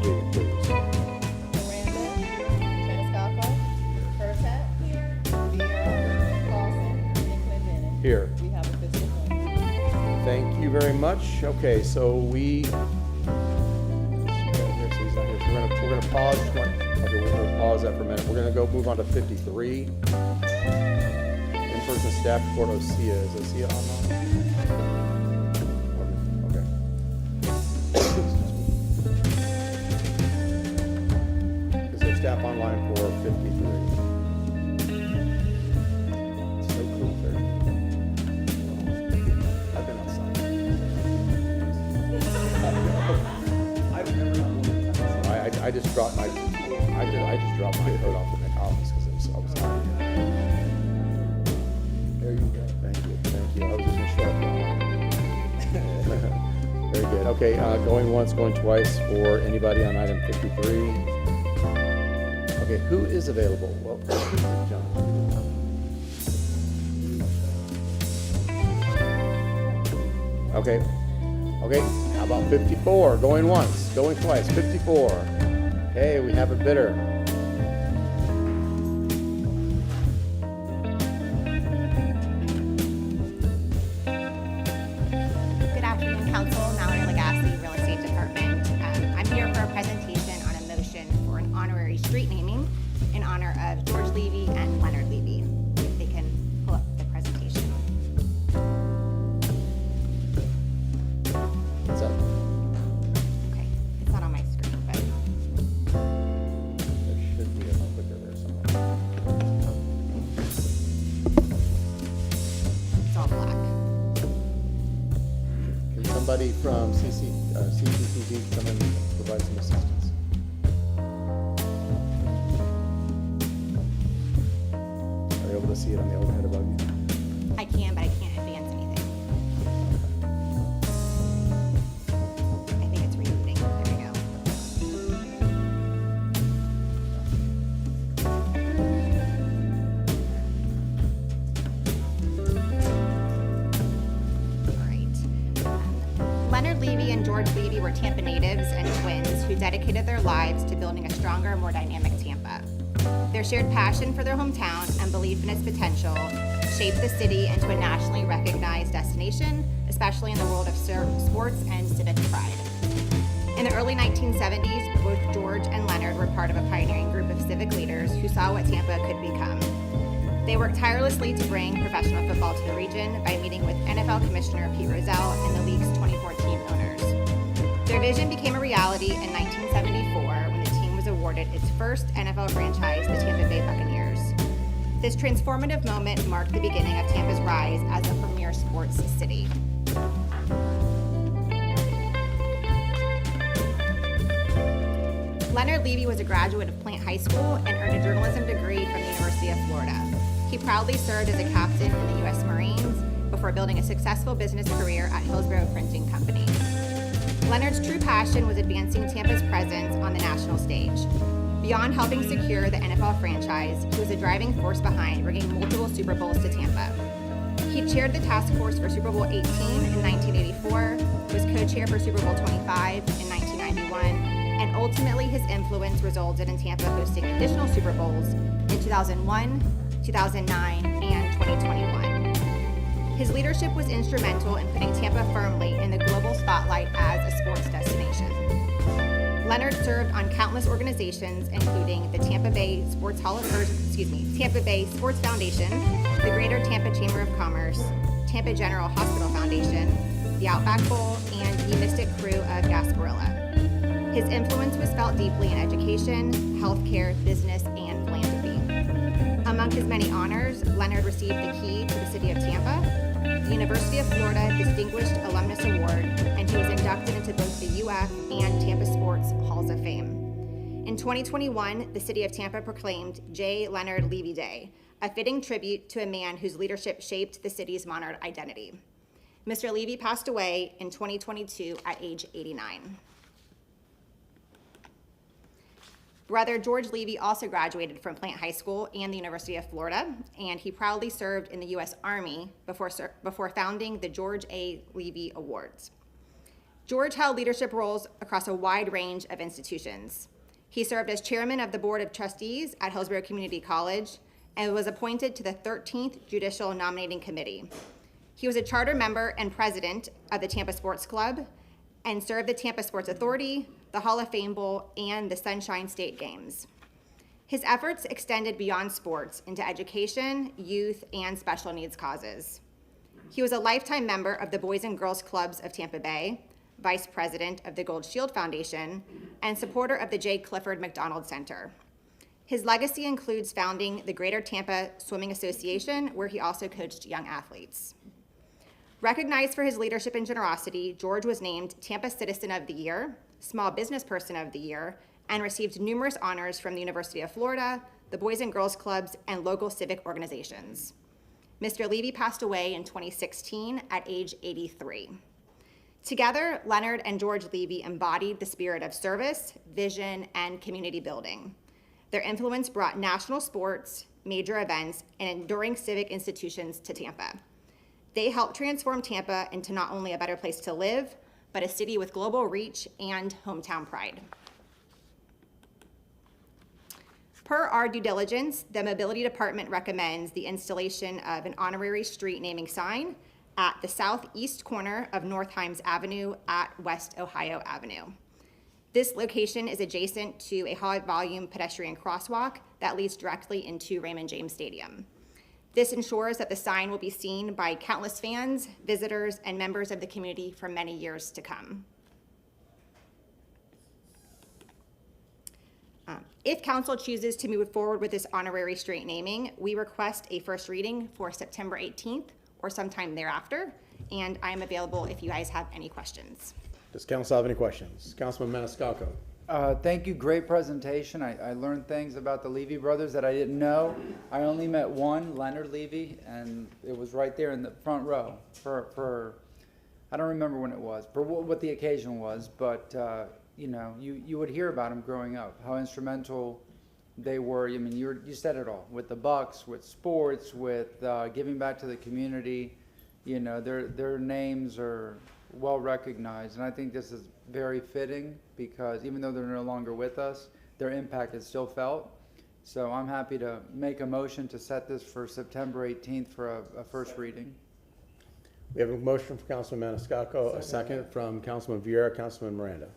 reading, please. Miranda, Maniscalco, Burkett, Vieira, Carlson, and Clendenin. Here. We have a physical quorum. Thank you very much. Okay, so we. So he's not here. So we're gonna pause. Okay, we'll pause that for a minute. We're gonna go move on to 53. In-person staff report. Osea. Is Osea online? Okay. Is there staff online for 53? It's so cool there. I've been outside. I've never done one. I just dropped my coat off in the office because I was hot. There you go. Thank you. I was just gonna show up. Very good. Okay, going once, going twice for anybody on item 53. Okay, who is available? Well, John. Okay, how about 54? Going once, going twice, 54. Okay, we have a bidder. Good afternoon, Council. Mallory Lagasse, Real Estate Department. I'm here for a presentation on a motion for an honorary street naming in honor of George Levy and Leonard Levy. If they can pull up the presentation. What's up? Okay, it's not on my screen, but There should be a clicker there somewhere. it's all black. Can somebody from CCTV come and provide some assistance? Are you able to see it on the overhead above you? I can, but I can't advance anything. I think it's rebooting. There we go. All right. Leonard Levy and George Levy were Tampa natives and twins who dedicated their lives to building a stronger, more dynamic Tampa. Their shared passion for their hometown and belief in its potential shaped the city into a nationally recognized destination, especially in the world of sports and civic pride. In the early 1970s, both George and Leonard were part of a pioneering group of civic leaders who saw what Tampa could become. They worked tirelessly to bring professional football to the region by meeting with NFL Commissioner Pete Rozelle and the league's 2014 owners. Their vision became a reality in 1974 when the team was awarded its first NFL franchise, the Tampa Bay Buccaneers. This transformative moment marked the beginning of Tampa's rise as a premier sports city. Leonard Levy was a graduate of Plant High School and earned a journalism degree from the University of Florida. He proudly served as a captain in the U.S. Marines before building a successful business career at Hillsborough Printing Company. Leonard's true passion was advancing Tampa's presence on the national stage. Beyond helping secure the NFL franchise, he was a driving force behind bringing multiple Super Bowls to Tampa. He chaired the task force for Super Bowl 18 in 1984, was co-chair for Super Bowl 25 in 1991, and ultimately his influence resulted in Tampa hosting additional Super Bowls in 2001, 2009, and 2021. His leadership was instrumental in putting Tampa firmly in the global spotlight as a sports destination. Leonard served on countless organizations, including the Tampa Bay Sports Foundation, the Greater Tampa Chamber of Commerce, Tampa General Hospital Foundation, the Outback Bowl, and the Mystic Crew of Gasparilla. His influence was felt deeply in education, healthcare, business, and philanthropy. Among his many honors, Leonard received the key to the city of Tampa, the University of Florida Distinguished Alumnus Award, and he was inducted into both the UF and Tampa Sports Halls of Fame. In 2021, the city of Tampa proclaimed J. Leonard Levy Day, a fitting tribute to a man whose leadership shaped the city's modern identity. Mr. Levy passed away in 2022 at age 89. Brother George Levy also graduated from Plant High School and the University of Florida, and he proudly served in the U.S. Army before founding the George A. Levy Awards. George held leadership roles across a wide range of institutions. He served as chairman of the Board of Trustees at Hillsborough Community College and was appointed to the 13th Judicial Nominating Committee. He was a charter member and president of the Tampa Sports Club and served the Tampa Sports Authority, the Hall of Fame Bowl, and the Sunshine State Games. His efforts extended beyond sports into education, youth, and special needs causes. He was a lifetime member of the Boys and Girls Clubs of Tampa Bay, vice president of the Gold Shield Foundation, and supporter of the J. Clifford McDonald Center. His legacy includes founding the Greater Tampa Swimming Association, where he also coached young athletes. Recognized for his leadership and generosity, George was named Tampa Citizen of the Year, Small Business Person of the Year, and received numerous honors from the University of Florida, the Boys and Girls Clubs, and local civic organizations. Mr. Levy passed away in 2016 at age 83. Together, Leonard and George Levy embodied the spirit of service, vision, and community building. Their influence brought national sports, major events, and enduring civic institutions to Tampa. They helped transform Tampa into not only a better place to live, but a city with global reach and hometown pride. Per our due diligence, the Mobility Department recommends the installation of an honorary street naming sign at the southeast corner of North Himes Avenue at West Ohio Avenue. This location is adjacent to a high-volume pedestrian crosswalk that leads directly into Raymond James Stadium. This ensures that the sign will be seen by countless fans, visitors, and members of the community for many years to come. If council chooses to move forward with this honorary street naming, we request a first reading for September 18th or sometime thereafter, and I am available if you guys have any questions. Does council have any questions? Councilman Maniscalco. Thank you, great presentation. I learned things about the Levy brothers that I didn't know. I only met one, Leonard Levy, and it was right there in the front row for I don't remember when it was, for what the occasion was, but you know, you would hear about them growing up, how instrumental they were. I mean, you said it all, with the Bucks, with sports, with giving back to the community. You know, their names are well recognized, and I think this is very fitting because even though they're no longer with us, their impact is still felt. So I'm happy to make a motion to set this for September 18th for a first reading. We have a motion from Councilman Maniscalco, a second from Councilman Vieira, Councilman Miranda.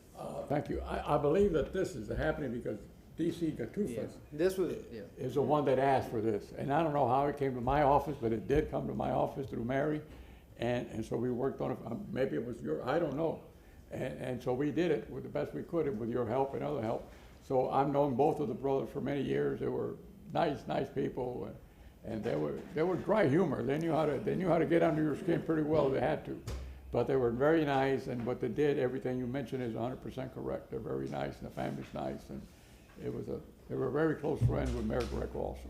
Thank you. I believe that this is happening because D.C. Gatufas This was, is the one that asked for this. And I don't know how it came to my office, but it did come to my office through Mary. And so we worked on it. Maybe it was I don't know. And so we did it with the best we could with your help and other help. So I've known both of the brothers for many years. They were nice people. And they were dry humor. They knew how to get under your skin pretty well. They had to. But they were very nice, and what they did, everything you mentioned is 100% correct. They're very nice, and the family's nice, and they were very close friends with Mayor Greco also.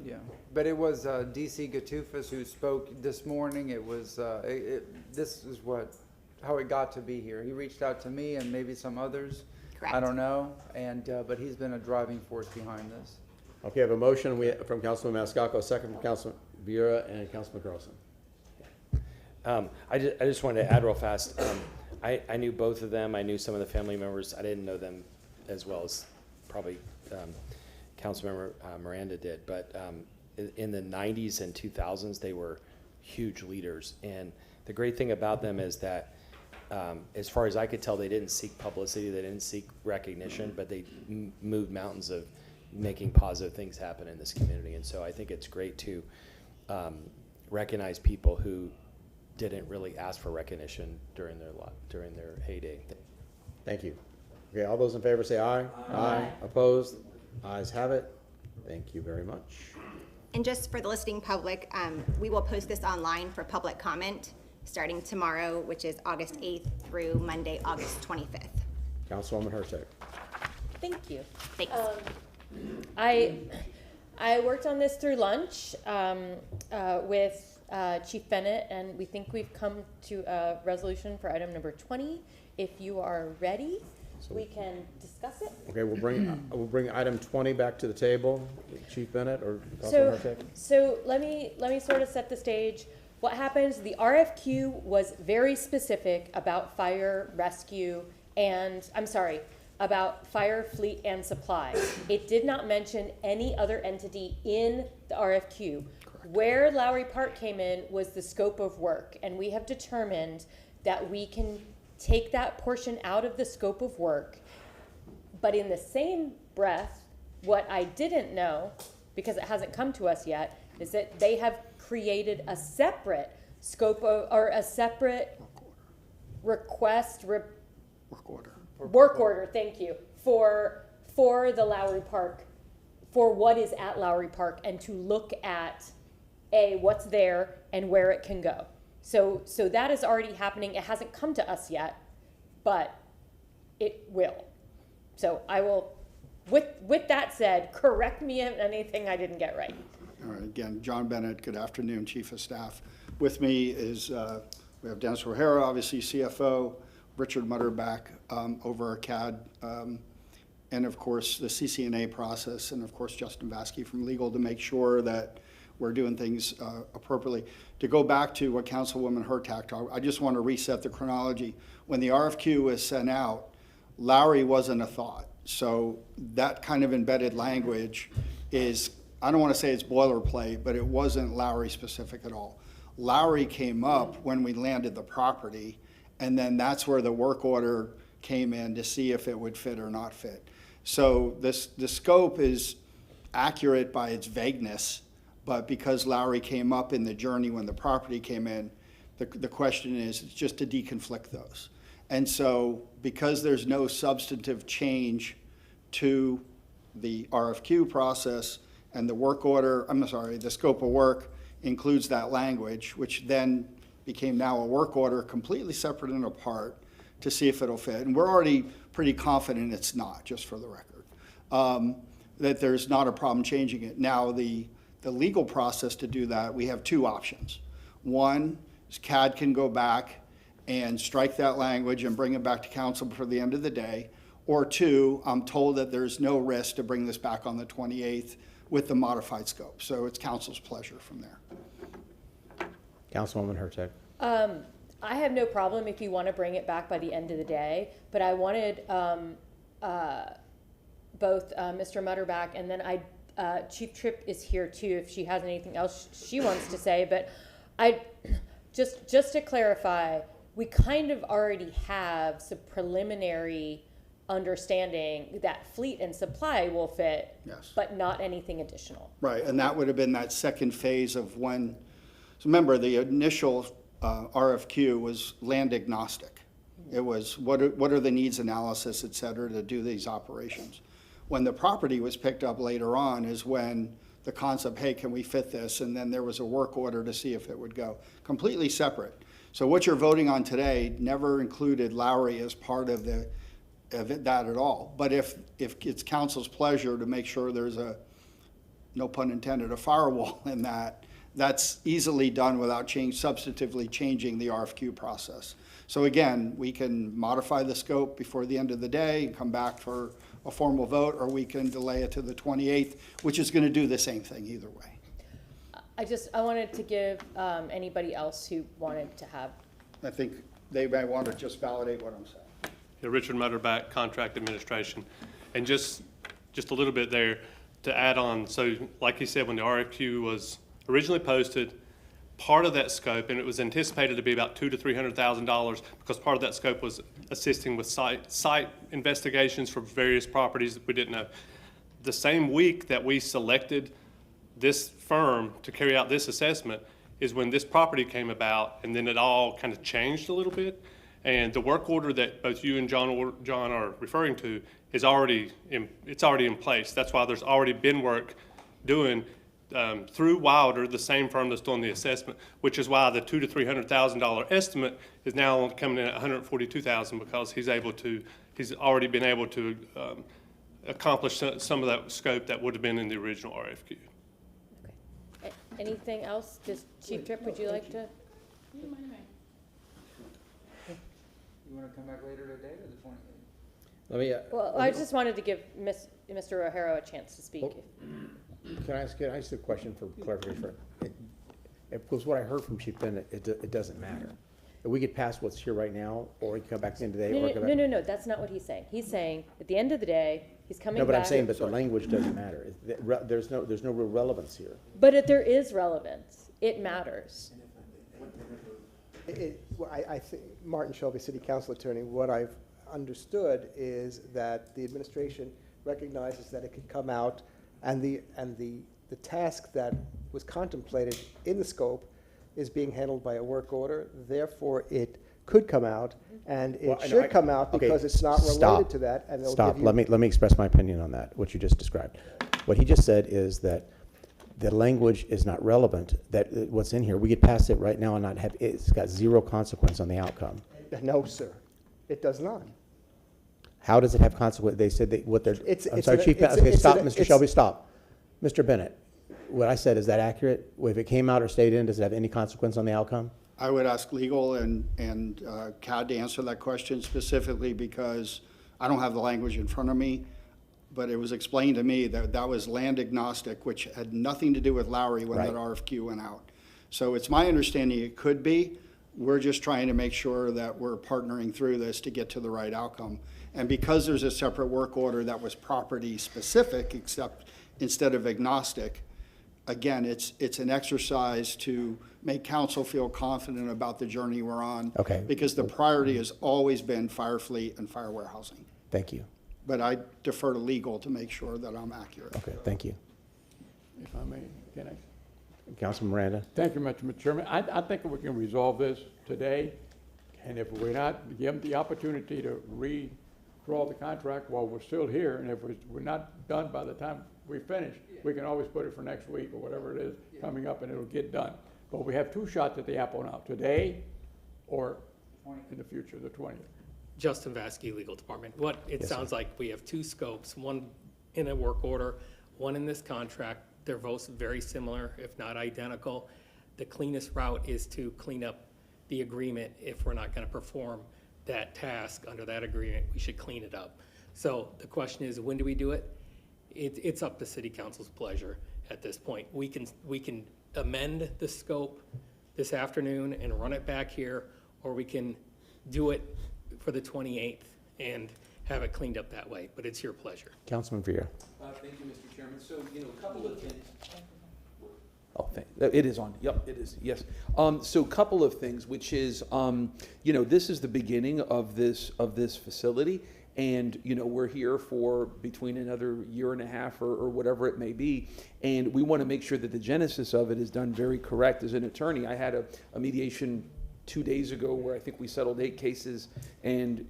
yeah. But it was D.C. Gatufas who spoke this morning. It was, this is how it got to be here. He reached out to me and maybe some others. Correct. I don't know, but he's been a driving force behind this. Okay, I have a motion from Councilman Maniscalco, a second from Councilman Vieira and Councilman Carlson. I just wanted to add real fast. I knew both of them. I knew some of the family members. I didn't know them as well as probably Councilmember Miranda did. But in the 90s and 2000s, they were huge leaders. And the great thing about them is that, as far as I could tell, they didn't seek publicity. They didn't seek recognition, but they moved mountains of making positive things happen in this community. And so I think it's great to recognize people who didn't really ask for recognition during their heyday. Thank you. Okay, all those in favor say aye. Aye. Opposed? Ayes have it. Thank you very much. And just for the listening public, we will post this online for public comment starting tomorrow, which is August 8th through Monday, August 25th. Councilwoman Hurtak. Thank you. Thanks. I worked on this through lunch with Chief Bennett, and we think we've come to a resolution for item number 20. If you are ready, we can discuss it. Okay, we'll bring item 20 back to the table. Chief Bennett or Councilwoman Hurtak? So let me sort of set the stage. what happens, the RFQ was very specific about fire rescue and, I'm sorry, about fire, fleet, and supply. It did not mention any other entity in the RFQ. Where Lowry Park came in was the scope of work, and we have determined that we can take that portion out of the scope of work. But in the same breath, what I didn't know, because it hasn't come to us yet, is that they have created a separate scope of, or a separate work order, thank you, for the Lowry Park, for what is at Lowry Park, and to look at what's there and where it can go. So that is already happening. It hasn't come to us yet, but it will. So I will, with that said, correct me on anything I didn't get right. All right, again, John Bennett, good afternoon, Chief of Staff. With me is, we have Dennis O'Hara, obviously CFO, Richard Mutterback over our CAD, and of course the CCNA process, and of course Justin Vasky from legal to make sure that we're doing things appropriately. To go back to what Councilwoman Hurtak talked, I just want to reset the chronology. When the RFQ was sent out, Lowry wasn't a thought. So that kind of embedded language is, I don't want to say it's boilerplate, but it wasn't Lowry specific at all. Lowry came up when we landed the property, and then that's where the work order came in to see if it would fit or not fit. So the scope is accurate by its vagueness, but because Lowry came up in the journey when the property came in, the question is just to deconflict those. And so because there's no substantive change to the RFQ process and the work order, the scope of work includes that language, which then became now a work order completely separate and apart to see if it'll fit. And we're already pretty confident it's not, just for the record, that there's not a problem changing it. Now, the legal process to do that, we have two options. One is CAD can go back and strike that language and bring it back to council before the end of the day. Or two, I'm told that there's no risk to bring this back on the 28th with the modified scope. So it's council's pleasure from there. Councilwoman Hurtak. I have no problem if you want to bring it back by the end of the day, but I wanted both Mr. Mutterback and then Chief Tripp is here too if she has anything else she wants to say, but I just to clarify, we kind of already have some preliminary understanding that fleet and supply will fit, Yes. but not anything additional. Right, and that would have been that second phase of when, so remember, the initial RFQ was land agnostic. It was what are the needs analysis, et cetera, to do these operations. When the property was picked up later on is when the concept, hey, can we fit this? And then there was a work order to see if it would go. Completely separate. So what you're voting on today never included Lowry as part of that at all. But if it's council's pleasure to make sure there's a, no pun intended, a firewall in that, that's easily done without substantively changing the RFQ process. So again, we can modify the scope before the end of the day and come back for a formal vote, or we can delay it to the 28th, which is going to do the same thing either way. I wanted to give anybody else who wanted to have. I think they may want to just validate what I'm saying. Yeah, Richard Mutterback, Contract Administration. And just a little bit there to add on. So like you said, when the RFQ was originally posted, part of that scope, and it was anticipated to be about $200,000 to $300,000 because part of that scope was assisting with site investigations for various properties that we didn't know. The same week that we selected this firm to carry out this assessment is when this property came about, and then it all kind of changed a little bit. And the work order that both you and John are referring to is already in place. That's why there's already been work doing through Wilder, the same firm that's doing the assessment, which is why the $200,000 to $300,000 estimate is now coming in at $142,000 because he's already been able to accomplish some of that scope that would have been in the original RFQ. Okay. Anything else? Just Chief Tripp, would you like to? You want to come back later today or the 28th? Let me. Well, I just wanted to give Mr. O'Hara a chance to speak. Can I ask a question for clarification? Because what I heard from Chief Bennett, it doesn't matter. We get past what's here right now, or we can come back in today, or come back. No, that's not what he's saying. He's saying, at the end of the day, he's coming No, back. but I'm saying that the language doesn't matter. There's no real relevance here. But there is relevance. It matters. Well, I think, Martin Shelby, City Council Attorney, what I've understood is that the administration recognizes that it could come out, and the task that was contemplated in the scope is being handled by a work order, therefore it could come out, and Well, it I know, should come out okay, because it's not stop. related to that, and they'll Stop, give you. let me express my opinion on that, what you just described. What he just said is that the language is not relevant, that what's in here, we get past it right now and not have, it's got zero consequence on the outcome. No, sir, it does not. How does it have consequence? They said that what they're, It's- I'm it's sorry, an- Chief, it's- okay, it's stop, an- Mr. it's- Shelby, stop. Mr. Bennett, what I said, is that accurate? If it came out or stayed in, does it have any consequence on the outcome? I would ask legal and CAD to answer that question specifically because I don't have the language in front of me, but it was explained to me that that was land agnostic, which had nothing to do with Lowry when that Right. RFQ went out. So it's my understanding it could be. We're just trying to make sure that we're partnering through this to get to the right outcome. And because there's a separate work order that was property specific, except instead of agnostic, again, it's an exercise to make council feel confident about the journey we're on. Okay. Because the priority has always been fire fleet and fire warehousing. Thank you. But I defer to legal to make sure that I'm accurate. Okay, thank you. If I may, can I? Councilman Miranda? Thank you, Mr. Chairman. I think we can resolve this today, and if we're not, give them the opportunity to redraw the contract while we're still here, and if we're not done by the time we finish, we can always put it for next week or whatever it is coming up, and it'll get done. But we have two shots at the apple now, today or in the future, the 20th. Justin Vasky, Legal Department. It Yes, sounds like we have two scopes, one in a work order, one in this contract. They're both very similar, if not identical. The cleanest route is to clean up the agreement. If we're not going to perform that task under that agreement, we should clean it up. So the question is, when do we do it? It's up to City Council's pleasure at this point. We can amend the scope this afternoon and run it back here, or we can do it for the 28th and have it cleaned up that way, but it's your pleasure. Councilman Viera? Thank you, Mr. Chairman. So, a couple of things. Oh, it is on. Yep, it is. Yes. So a couple of things, which is, this is the beginning of this facility. And, we're here for between another year and a half or whatever it may be. And we want to make sure that the genesis of it is done very correct. As an attorney, I had a mediation 2 days ago where I think we settled 8 cases. And,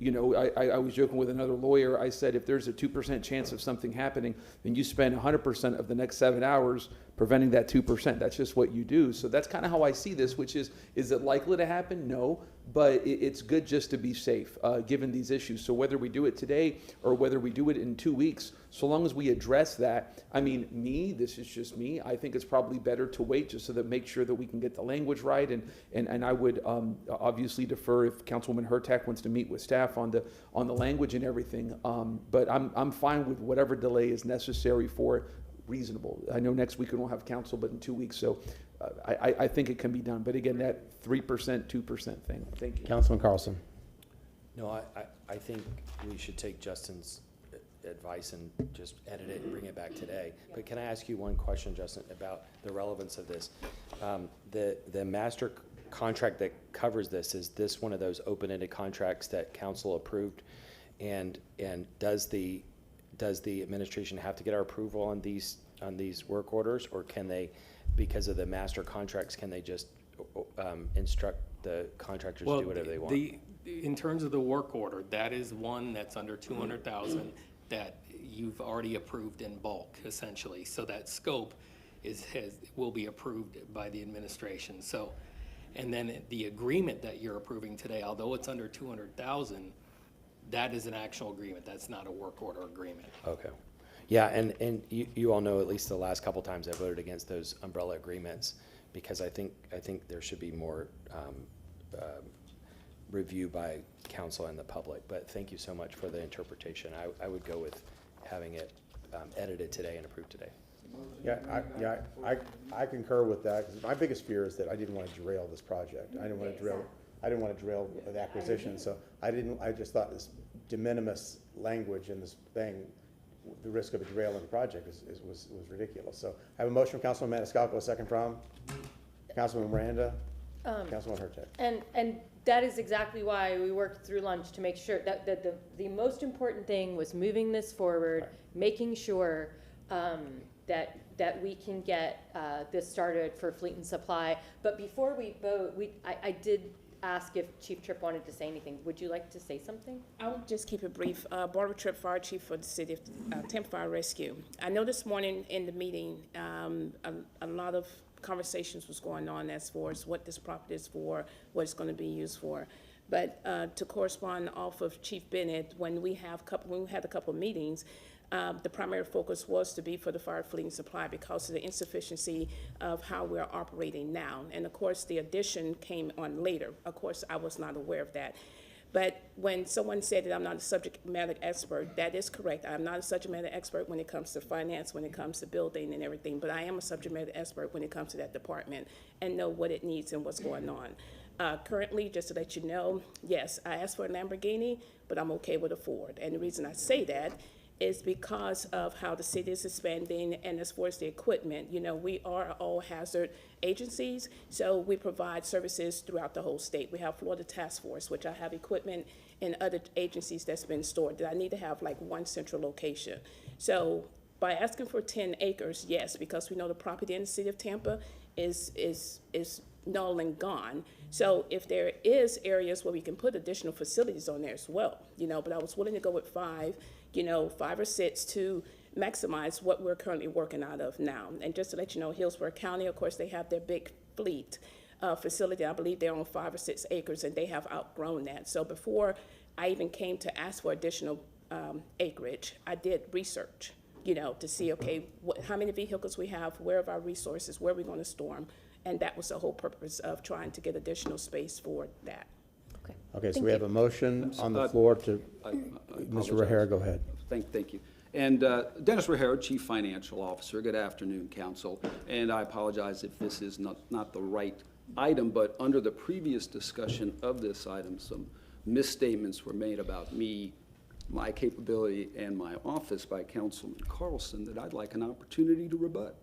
I was joking with another lawyer. I said, if there's a 2% chance of something happening, then you spend 100% of the next 7 hours preventing that 2%. That's just what you do. So that's kind of how I see this, which is it likely to happen? No. But it's good just to be safe, given these issues. So whether we do it today or whether we do it in 2 weeks, so long as we address that, this is just me, I think it's probably better to wait just so that make sure that we can get the language right. And I would obviously defer if Councilwoman Hurtak wants to meet with staff on the language and everything. But I'm fine with whatever delay is necessary for it. Reasonable. I know next week we won't have council, but in 2 weeks. So I think it can be done. But again, that 3%, 2% thing. Thank you. Councilman Carlson? No, I think we should take Justin's advice and just edit it and bring it back today. But can I ask you one question, Justin, about the relevance of this? The master contract that covers this, is this one of those open-ended contracts that council approved? And does the administration have to get our approval on these work orders, or can they, because of the master contracts, can they just instruct the contractors to do whatever they want? In terms of the work order, that is one that's under 200,000 that you've already approved in bulk, essentially. So that scope will be approved by the administration. So, and then the agreement that you're approving today, although it's under 200,000, that is an actual agreement. That's not a work order agreement. Okay. Yeah, and you all know, at least the last couple times I voted against those umbrella agreements, because I think there should be more review by council and the public. But thank you so much for the interpretation. I would go with having it edited today and approved today. I concur with that, because my biggest fear is that I didn't want to derail this project. I didn't want to derail the acquisition, so I just thought this de minimis language in this thing, the risk of a derailing the project was ridiculous. So I have a motion from Councilman Maniscalco, a second from Councilman Miranda, Councilman Hurtak. And that is exactly why we worked through lunch, to make sure that the most important thing was moving this forward, making sure that we can get this started for Fleet and Supply. But before we vote, I did ask if Chief Tripp wanted to say anything. Would you like to say something? I'll just keep it brief. Barbara Tripp, Fire Chief for the City of Tampa Fire Rescue. I know this morning in the meeting, a lot of conversations was going on as far as what this property is for, what it's going to be used for. But to correspond off of Chief Bennett, when we had a couple of meetings, the primary focus was to be for the fire, fleet, and supply because of the insufficiency of how we're operating now. And of course, the addition came on later. Of course, I was not aware of that. But when someone said that I'm not a subject matter expert, that is correct. I'm not a subject matter expert when it comes to finance, when it comes to building and everything, but I am a subject matter expert when it comes to that department and know what it needs and what's going on. Currently, just to let you know, yes, I asked for a Lamborghini, but I'm okay with a Ford. And the reason I say that is because of how the city is expanding, and as far as the equipment, you know, we are all hazard agencies, so we provide services throughout the whole state. We have Florida Task Force, which I have equipment in other agencies that's been stored that I need to have like one central location. So by asking for 10 acres, yes, because we know the property in the city of Tampa is null and gone. So if there is areas where we can put additional facilities on there as well, you know, but I was willing to go with 5 or 6 to maximize what we're currently working out of now. And just to let you know, Hillsborough County, of course, they have their big fleet facility. I believe they're on 5 or 6 acres, and they have outgrown that. So before I even came to ask for additional acreage, I did research, you know, to see, okay, how many vehicles we have, where are our resources, where are we going to store them, and that was the whole purpose of trying to get additional space for that. Okay, so we have a motion on the floor to, Mr. Rahara, go ahead. Thank you. And Dennis Rahara, Chief Financial Officer. Good afternoon, Council. And I apologize if this is not the right item, but under the previous discussion of this item, some misstatements were made about me, my capability, and my office by Councilman Carlson that I'd like an opportunity to rebut.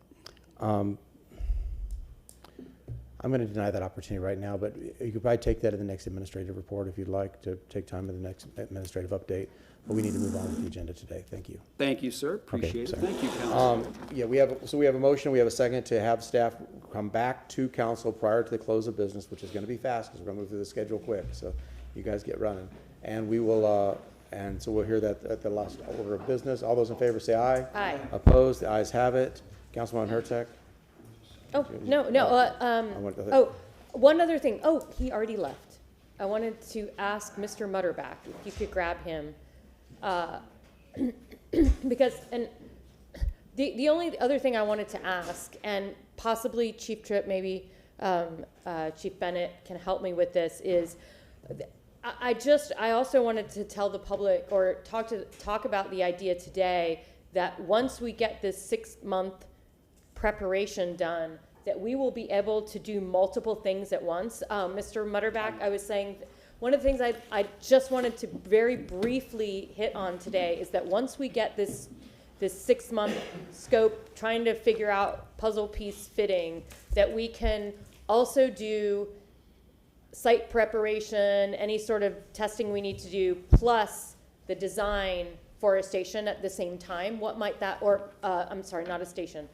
I'm going to deny that opportunity right now, but you could probably take that in the next administrative report if you'd like to take time in the next administrative update. But we need to move on with the agenda today. Thank you. Thank you, sir. Appreciate it. sorry. Thank you, Council. Yeah, we have a motion. We have a second to have staff come back to council prior to the close of business, which is going to be fast because we're going to move through the schedule quick. So you guys get running, and we will. And so we'll hear that at the last order of business. All those in favor say aye. Aye. Opposed? The ayes have it. Councilman Hurtak. Oh, no. One other thing. Oh, he already left. I wanted to ask Mr. Mutterback if you could grab him. Because, and the only other thing I wanted to ask, and possibly Chief Tripp, maybe Chief Bennett can help me with this, is I also wanted to tell the public or talk about the idea today that once we get this 6-month preparation done, that we will be able to do multiple things at once. Mr. Mutterback, I was saying, one of the things I just wanted to very briefly hit on today is that once we get this 6-month scope, trying to figure out puzzle piece fitting, that we can also do site preparation, any sort of testing we need to do, plus the design for a station at the same time. What might that, or I'm sorry, not a station,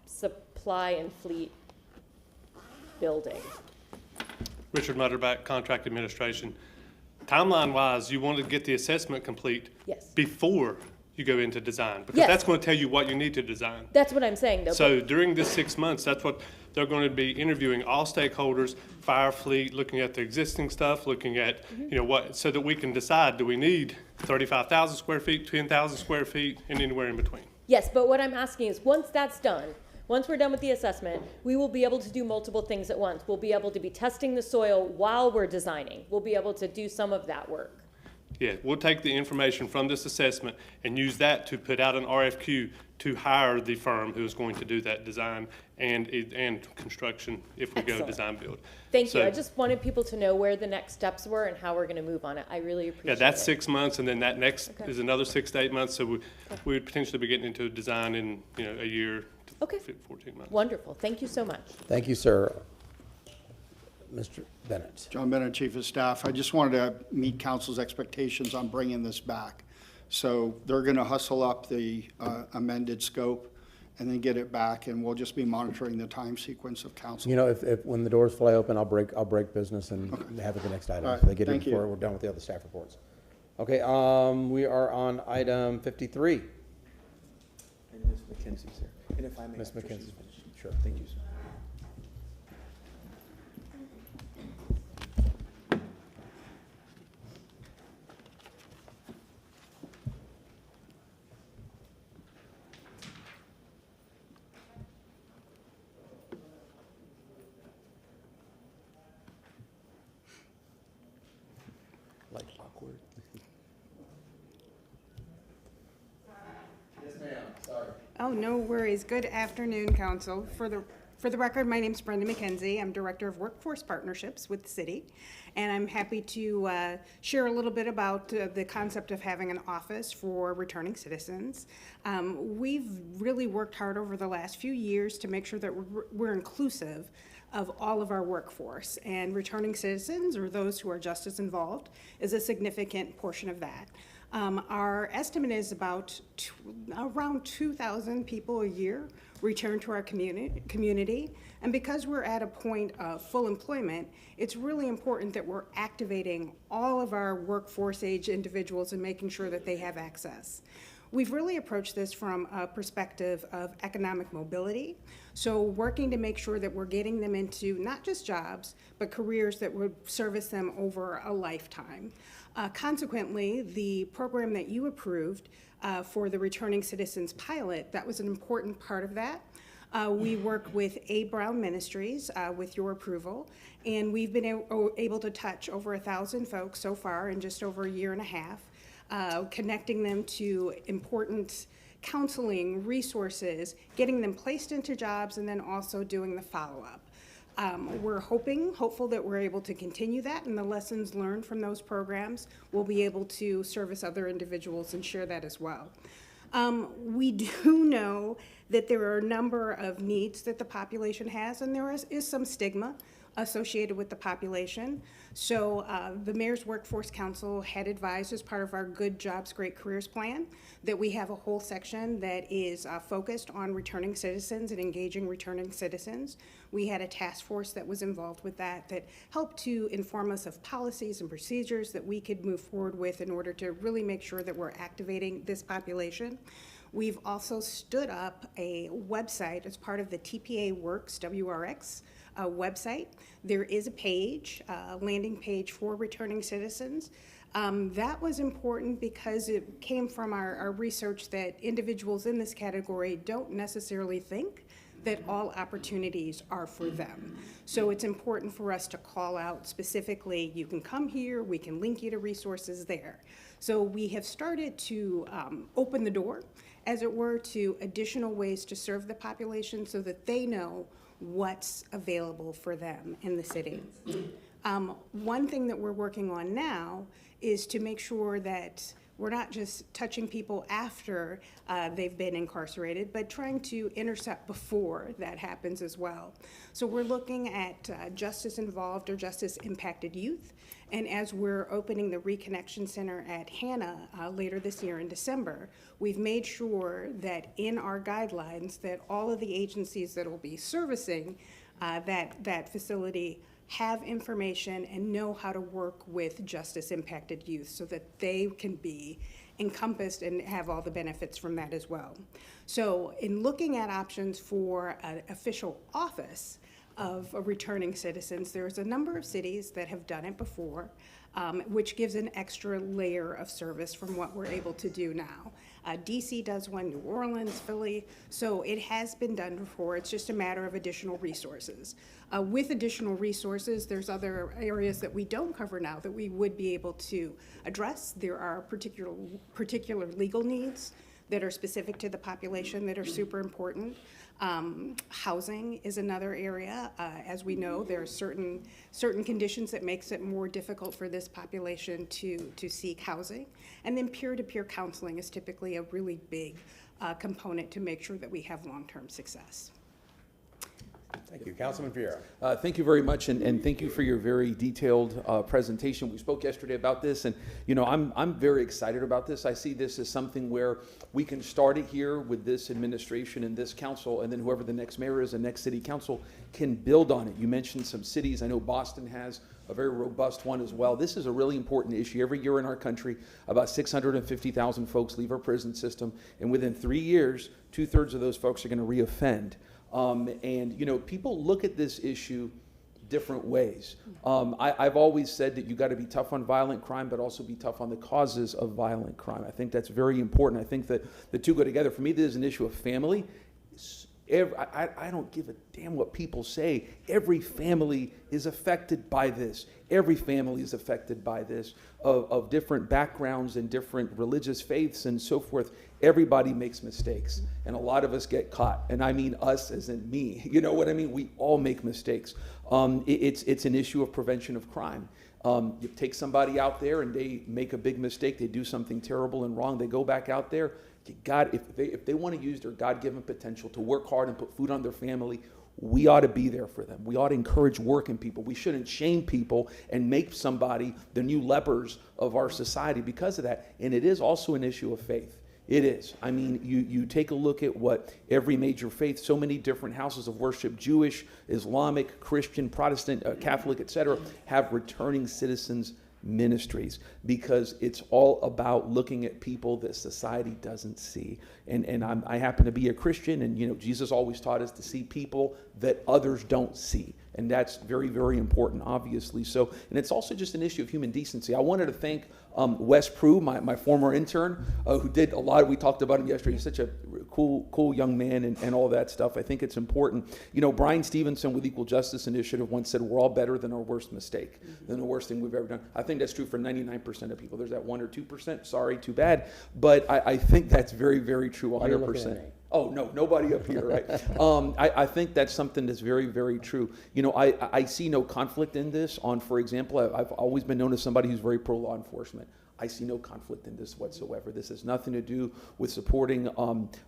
supply and fleet building. Richard Mutterback, Contract Administration. Timeline-wise, you want to get the assessment complete Yes. before you go into design, because Yes. that's going to tell you what you need to design. That's what I'm saying, though. So during this 6 months, that's what they're going to be interviewing all stakeholders, fire fleet, looking at the existing stuff, looking at, what, so that we can decide, do we need 35,000 square feet, 10,000 square feet, and anywhere in between? Yes, but what I'm asking is, once that's done, once we're done with the assessment, we will be able to do multiple things at once. We'll be able to be testing the soil while we're designing. We'll be able to do some of that work. Yeah, we'll take the information from this assessment and use that to put out an RFQ to hire the firm who is going to do that design and construction if we go Excellent. design build. Thank you. So- I just wanted people to know where the next steps were and how we're going to move on it. I really appreciate Yeah, it. that's 6 months, and then that next Okay. is another 6 to 8 months, so we would potentially be getting into a design in, a year to Okay. 14 months. Wonderful. Thank you so much. Thank you, sir. Mr. Bennett. John Bennett, Chief of Staff. I just wanted to meet council's expectations on bringing this back. So they're going to hustle up the amended scope and then get it back, and we'll just be monitoring the time sequence of council. You know, if when the doors fly open, I'll break business and have it the next item. All right, So they get it thank you. before we're done with the other staff reports. Okay, we are on item 53. And Ms. McKenzie's there. And if I may. Ms. after she's McKenzie. finished. Sure. Thank you, sir. Like awkward. Oh, no worries. Good afternoon, Council. For the record, my name's Brenda McKenzie. I'm Director of Workforce Partnerships with the city, and I'm happy to share a little bit about the concept of having an office for returning citizens. We've really worked hard over the last few years to make sure that we're inclusive of all of our workforce, and returning citizens, or those who are just as involved, is a significant portion of that. Our estimate is about around 2,000 people a year return to our community. And because we're at a point of full employment, it's really important that we're activating all of our workforce age individuals and making sure that they have access. We've really approached this from a perspective of economic mobility. So working to make sure that we're getting them into not just jobs, but careers that would service them over a lifetime. Consequently, the program that you approved for the Returning Citizens Pilot, that was an important part of that. We work with A. Brown Ministries with your approval, and we've been able to touch over 1,000 folks so far in just over a year and a half, connecting them to important counseling, resources, getting them placed into jobs, and then also doing the follow-up. We're hopeful that we're able to continue that, and the lessons learned from those programs, we'll be able to service other individuals and share that as well. We do know that there are a number of needs that the population has, and there is some stigma associated with the population. So the Mayor's Workforce Council had advised, as part of our Good Jobs, Great Careers plan, that we have a whole section that is focused on returning citizens and engaging returning citizens. We had a task force that was involved with that helped to inform us of policies and procedures that we could move forward with in order to really make sure that we're activating this population. We've also stood up a website as part of the TPA Works, WRX, website. There is a page, a landing page for returning citizens. That was important because it came from our research that individuals in this category don't necessarily think that all opportunities are for them. So it's important for us to call out specifically, you can come here, we can link you to resources there. So we have started to open the door, as it were, to additional ways to serve the population so that they know what's available for them in the city. One thing that we're working on now is to make sure that we're not just touching people after they've been incarcerated, but trying to intercept before that happens as well. So we're looking at justice involved or justice impacted youth. And as we're opening the Reconnection Center at Hannah later this year in December, we've made sure that in our guidelines that all of the agencies that will be servicing that facility have information and know how to work with justice impacted youth so that they can be encompassed and have all the benefits from that as well. So in looking at options for an official office of returning citizens, there's a number of cities that have done it before, which gives an extra layer of service from what we're able to do now. DC does one, New Orleans, Philly. So it has been done before. It's just a matter of additional resources. With additional resources, there's other areas that we don't cover now that we would be able to address. There are particular legal needs that are specific to the population that are super important. Housing is another area. As we know, there are certain conditions that makes it more difficult for this population to seek housing. And then peer-to-peer counseling is typically a really big component to make sure that we have long-term success. Thank you. Councilman Fiera. Thank you very much, and thank you for your very detailed presentation. We spoke yesterday about this, and I'm very excited about this. I see this as something where we can start it here with this administration and this council, and then whoever the next mayor is and next city council can build on it. You mentioned some cities. I know Boston has a very robust one as well. This is a really important issue. Every year in our country, about 650,000 folks leave our prison system, and within 3 years, 2/3 of those folks are going to reoffend. And people look at this issue different ways. I've always said that you got to be tough on violent crime, but also be tough on the causes of violent crime. I think that's very important. I think that the two go together. For me, this is an issue of family. I don't give a damn what people say. Every family is affected by this. Every family is affected by this, of different backgrounds and different religious faiths and so forth. Everybody makes mistakes, and a lot of us get caught. And I mean us as in me. You know what I mean? We all make mistakes. It's an issue of prevention of crime. You take somebody out there and they make a big mistake, they do something terrible and wrong, they go back out there. If they want to use their God-given potential to work hard and put food on their family, we ought to be there for them. We ought to encourage working people. We shouldn't shame people and make somebody the new lepers of our society because of that. And it is also an issue of faith. It is. I mean, you take a look at what every major faith, so many different houses of worship, Jewish, Islamic, Christian, Protestant, Catholic, etc., have returning citizens ministries, because it's all about looking at people that society doesn't see. And I happen to be a Christian, and Jesus always taught us to see people that others don't see. And that's very, very important, obviously. So, and it's also just an issue of human decency. I wanted to thank Wes Prue, my former intern, who did a lot. We talked about him yesterday. He's such a cool young man and all that stuff. I think it's important. Brian Stevenson with Equal Justice Initiative once said, we're all better than our worst mistake, than the worst thing we've ever done. I think that's true for 99% of people. There's that 1 or 2%. Sorry, too bad. But I think that's very, very true, 100%. Oh, no, nobody up here, right? I think that's something that's very, very true. I see no conflict in this for example, I've always been known as somebody who's very pro-law enforcement. I see no conflict in this whatsoever. This has nothing to do with supporting,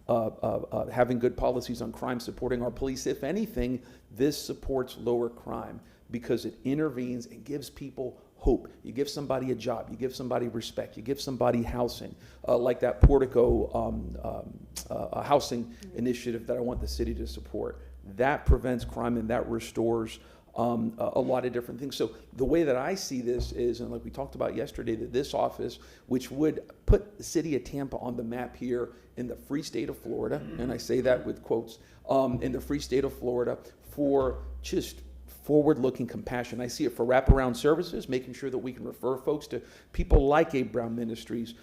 having good policies on crime, supporting our police. If anything, this supports lower crime because it intervenes and gives people hope. You give somebody a job, you give somebody respect, you give somebody housing, like that Portico housing initiative that I want the city to support. That prevents crime and that restores a lot of different things. So the way that I see this is, and like we talked about yesterday, that this office, which would put the city of Tampa on the map here in the free state of Florida, and I say that with quotes, in the free state of Florida for just forward-looking compassion. I see it for wraparound services, making sure that we can refer folks to people like Abe Brown Ministries,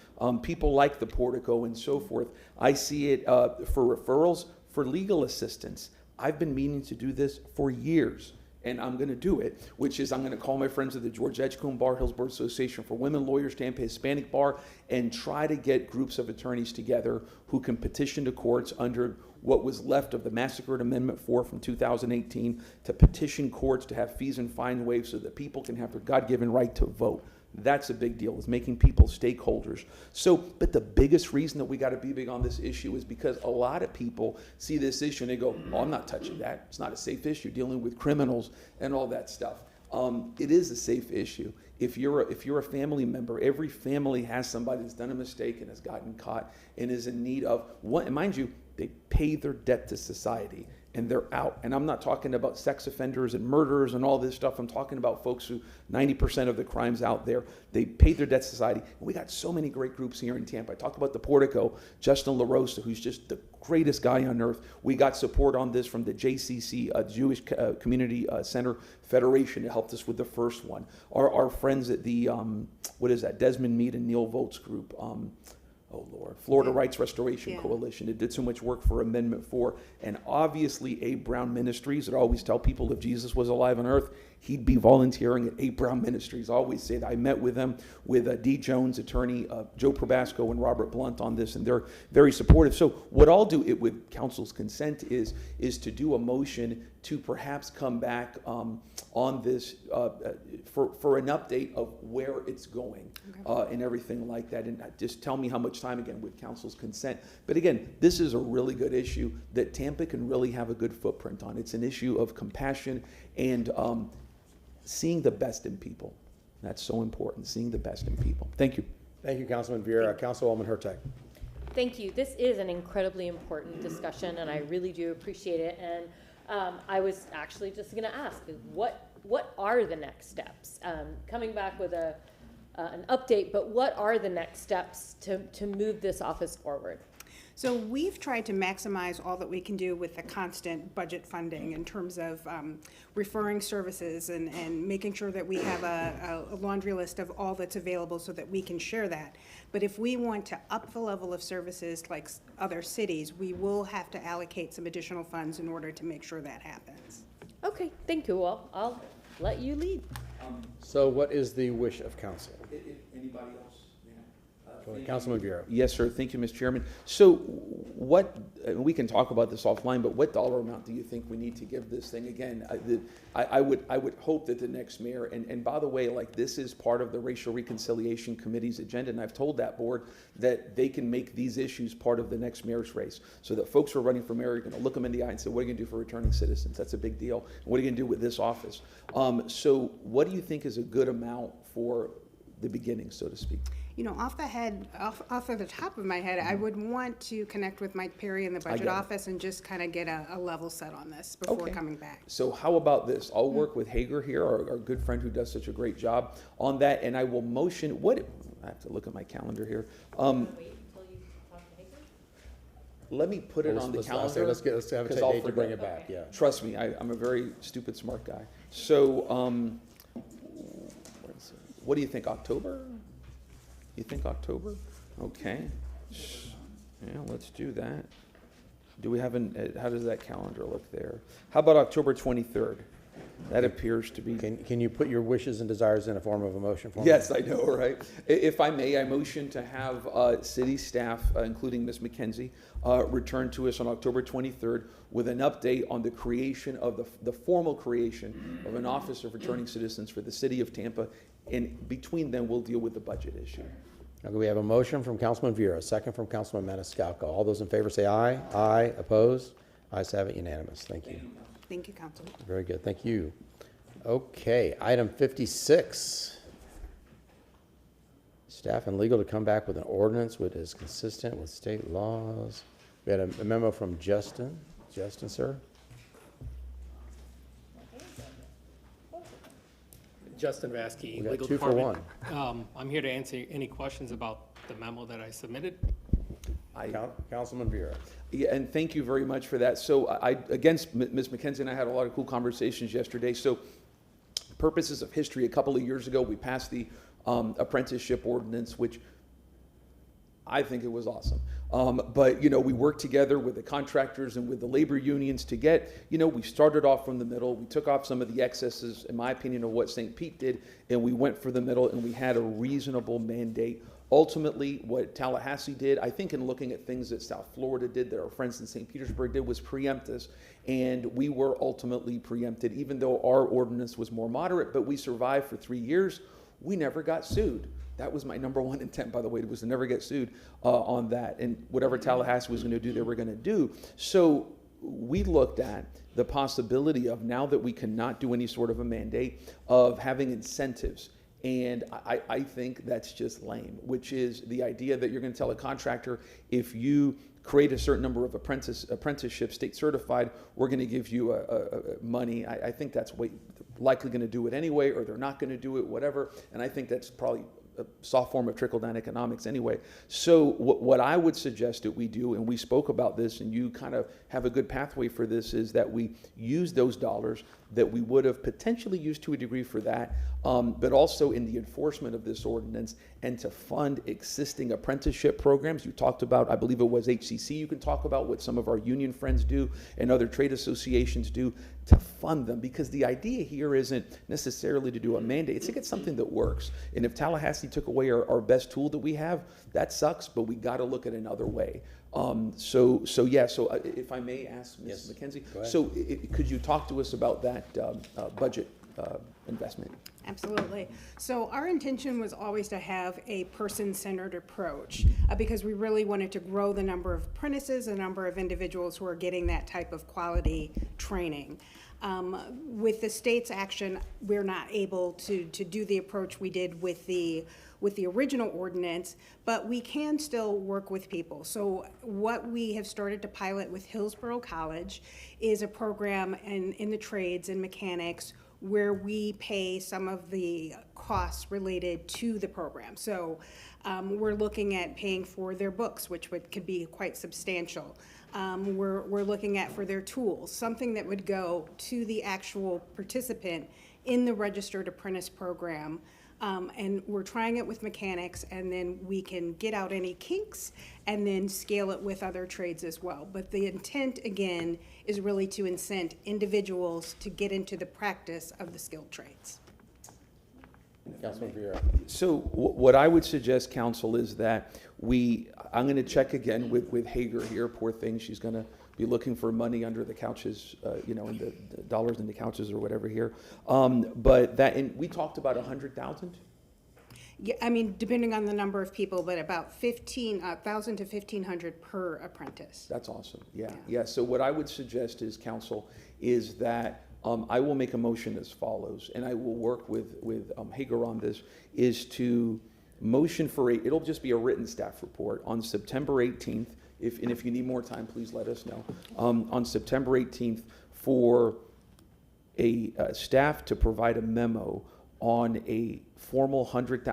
people like the Portico and so forth. I see it for referrals, for legal assistance. I've been meaning to do this for years, and I'm going to do it, which is I'm going to call my friends at the George Edgecombe Bar, Hillsborough Association for Women Lawyers, Tampa Hispanic Bar, and try to get groups of attorneys together who can petition to courts under what was left of the Massacred Amendment 4 from 2018 to petition courts to have fees and fine waived so that people can have their God-given right to vote. That's a big deal, is making people stakeholders. So, but the biggest reason that we got to be big on this issue is because a lot of people see this issue and they go, oh, I'm not touching that. It's not a safe issue, dealing with criminals and all that stuff. It is a safe issue. If you're a family member, every family has somebody that's done a mistake and has gotten caught and is in need of what, and mind you, they pay their debt to society and they're out. And I'm not talking about sex offenders and murderers and all this stuff. I'm talking about folks who 90% of the crimes out there, they pay their debt to society. And we got so many great groups here in Tampa. I talked about the Portico, Justin LaRosa, who's just the greatest guy on earth. We got support on this from the JCC, Jewish Community Center Federation. It helped us with the first one. Our friends at the, Desmond Meade and Neil Volt's group. oh Lord, Florida Rights Restoration Yeah. Coalition. It did so much work for Amendment 4. And obviously Abe Brown Ministries, I always tell people if Jesus was alive on earth, he'd be volunteering at Abe Brown Ministries. I always say that. I met with them, with D. Jones, attorney, Joe Probasco, and Robert Blunt on this, and they're very supportive. So what I'll do, with council's consent, is to do a motion to perhaps come back on this for an update of where it's going and everything like that. And just tell me how much time, again, with council's consent. But again, this is a really good issue that Tampa can really have a good footprint on. It's an issue of compassion and seeing the best in people. That's so important, seeing the best in people. Thank you. Thank you, Councilman Vieira. Councilwoman Hurtak. Thank you. This is an incredibly important discussion, and I really do appreciate it. And I was actually just going to ask, what are the next steps? Coming back with an update, but what are the next steps to move this office forward? So we've tried to maximize all that we can do with the constant budget funding in terms of referring services and making sure that we have a laundry list of all that's available so that we can share that. But if we want to up the level of services like other cities, we will have to allocate some additional funds in order to make sure that happens. Okay, thank you. Well, I'll let you lead. So what is the wish of council? If anybody else? Councilman Vieira. Yes, sir. Thank you, Mr. Chairman. So what, we can talk about this offline, but what dollar amount do you think we need to give this thing? Again, I would hope that the next mayor, and by the way, like, this is part of the Racial Reconciliation Committee's agenda, and I've told that board that they can make these issues part of the next mayor's race, so that folks who are running for mayor are going to look them in the eye and say, what are you going to do for returning citizens? That's a big deal. And what are you going to do with this office? So what do you think is a good amount for the beginning, so to speak? You know, off of the top of my head, I would want to connect with Mike Perry in the budget office and just kind of get a level set on this before coming back. So how about this? I'll work with Hager here, our good friend who does such a great job on that, and I will motion, I have to look at my calendar here. Let me put it on the calendar. Let's have a date to bring it back, yeah. Trust me, I'm a very stupid, smart guy. So, what do you think, October? You think October? Okay. Yeah, let's do that. Do we have how does that calendar look there? How about October 23rd? That appears to be. Can you put your wishes and desires in a form of a motion for me? Yes, I know, right? If I may, I motion to have city staff, including Ms. McKenzie, return to us on October 23rd with an update on the creation of the formal creation of an Office of Returning Citizens for the city of Tampa. And between them, we'll deal with the budget issue. Okay, we have a motion from Councilman Vieira, a second from Councilman Maniscalco. All those in favor say aye. Aye. Opposed? Ayes have it, unanimous. Thank you. Thank you, Council. Very good, thank you. Okay, item 56. Staff and legal to come back with an ordinance which is consistent with state laws. We had a memo from Justin. Justin, sir? Justin Vasky, We got Legal 2 for Department. 1. I'm here to answer any questions about the memo that I submitted. Councilman Vieira. Yeah, and thank you very much for that. So Ms. McKenzie and I had a lot of cool conversations yesterday. So purposes of history, a couple of years ago, we passed the Apprenticeship Ordinance, which I think it was awesome. But, we worked together with the contractors and with the labor unions to get, we started off from the middle. We took off some of the excesses, in my opinion, of what St. Pete did, and we went for the middle, and we had a reasonable mandate. Ultimately, what Tallahassee did, I think in looking at things that South Florida did, that our friends in St. Petersburg did, was preempt us. And we were ultimately preempted, even though our ordinance was more moderate, but we survived for 3 years. We never got sued. That was my number one intent, by the way, was to never get sued on that. And whatever Tallahassee was going to do, they were going to do. So we looked at the possibility of, now that we cannot do any sort of a mandate, of having incentives. And I think that's just lame, which is the idea that you're going to tell a contractor, if you create a certain number of apprenticeships, state certified, we're going to give you money. I think that's likely going to do it anyway, or they're not going to do it, whatever. And I think that's probably a soft form of trickle-down economics anyway. So what I would suggest that we do, and we spoke about this, and you kind of have a good pathway for this, is that we use those dollars that we would have potentially used to a degree for that, but also in the enforcement of this ordinance, and to fund existing apprenticeship programs. You talked about, I believe it was HCC, you can talk about what some of our union friends do and other trade associations do to fund them, because the idea here isn't necessarily to do a mandate, it's to get something that works. And if Tallahassee took away our best tool that we have, that sucks, but we got to look at another way. So if I may ask Ms. McKenzie, Go ahead. so could you talk to us about that budget investment? Absolutely. So our intention was always to have a person-centered approach because we really wanted to grow the number of apprentices, the number of individuals who are getting that type of quality training. With the state's action, we're not able to do the approach we did with the original ordinance, but we can still work with people. So what we have started to pilot with Hillsborough College is a program in the trades and mechanics where we pay some of the costs related to the program. So we're looking at paying for their books, which could be quite substantial. We're looking at for their tools, something that would go to the actual participant in the registered apprentice program. And we're trying it with mechanics, and then we can get out any kinks and then scale it with other trades as well. But the intent, again, is really to incent individuals to get into the practice of the skilled trades. Councilman Vieira. So what I would suggest, council, is that I'm going to check again with Hager here. Poor thing, she's going to be looking for money under the couches, and the dollars in the couches or whatever here. But and we talked about 100,000. Yeah, I mean, depending on the number of people, but about 15,000 to 1,500 per apprentice. That's awesome. Yeah. So what I would suggest is, council, is that I will make a motion as follows, and I will work with Hager on this, is to motion for it'll just be a written staff report on September 18th. If you need more time, please let us know. On September 18th, for a staff to provide a memo on a formal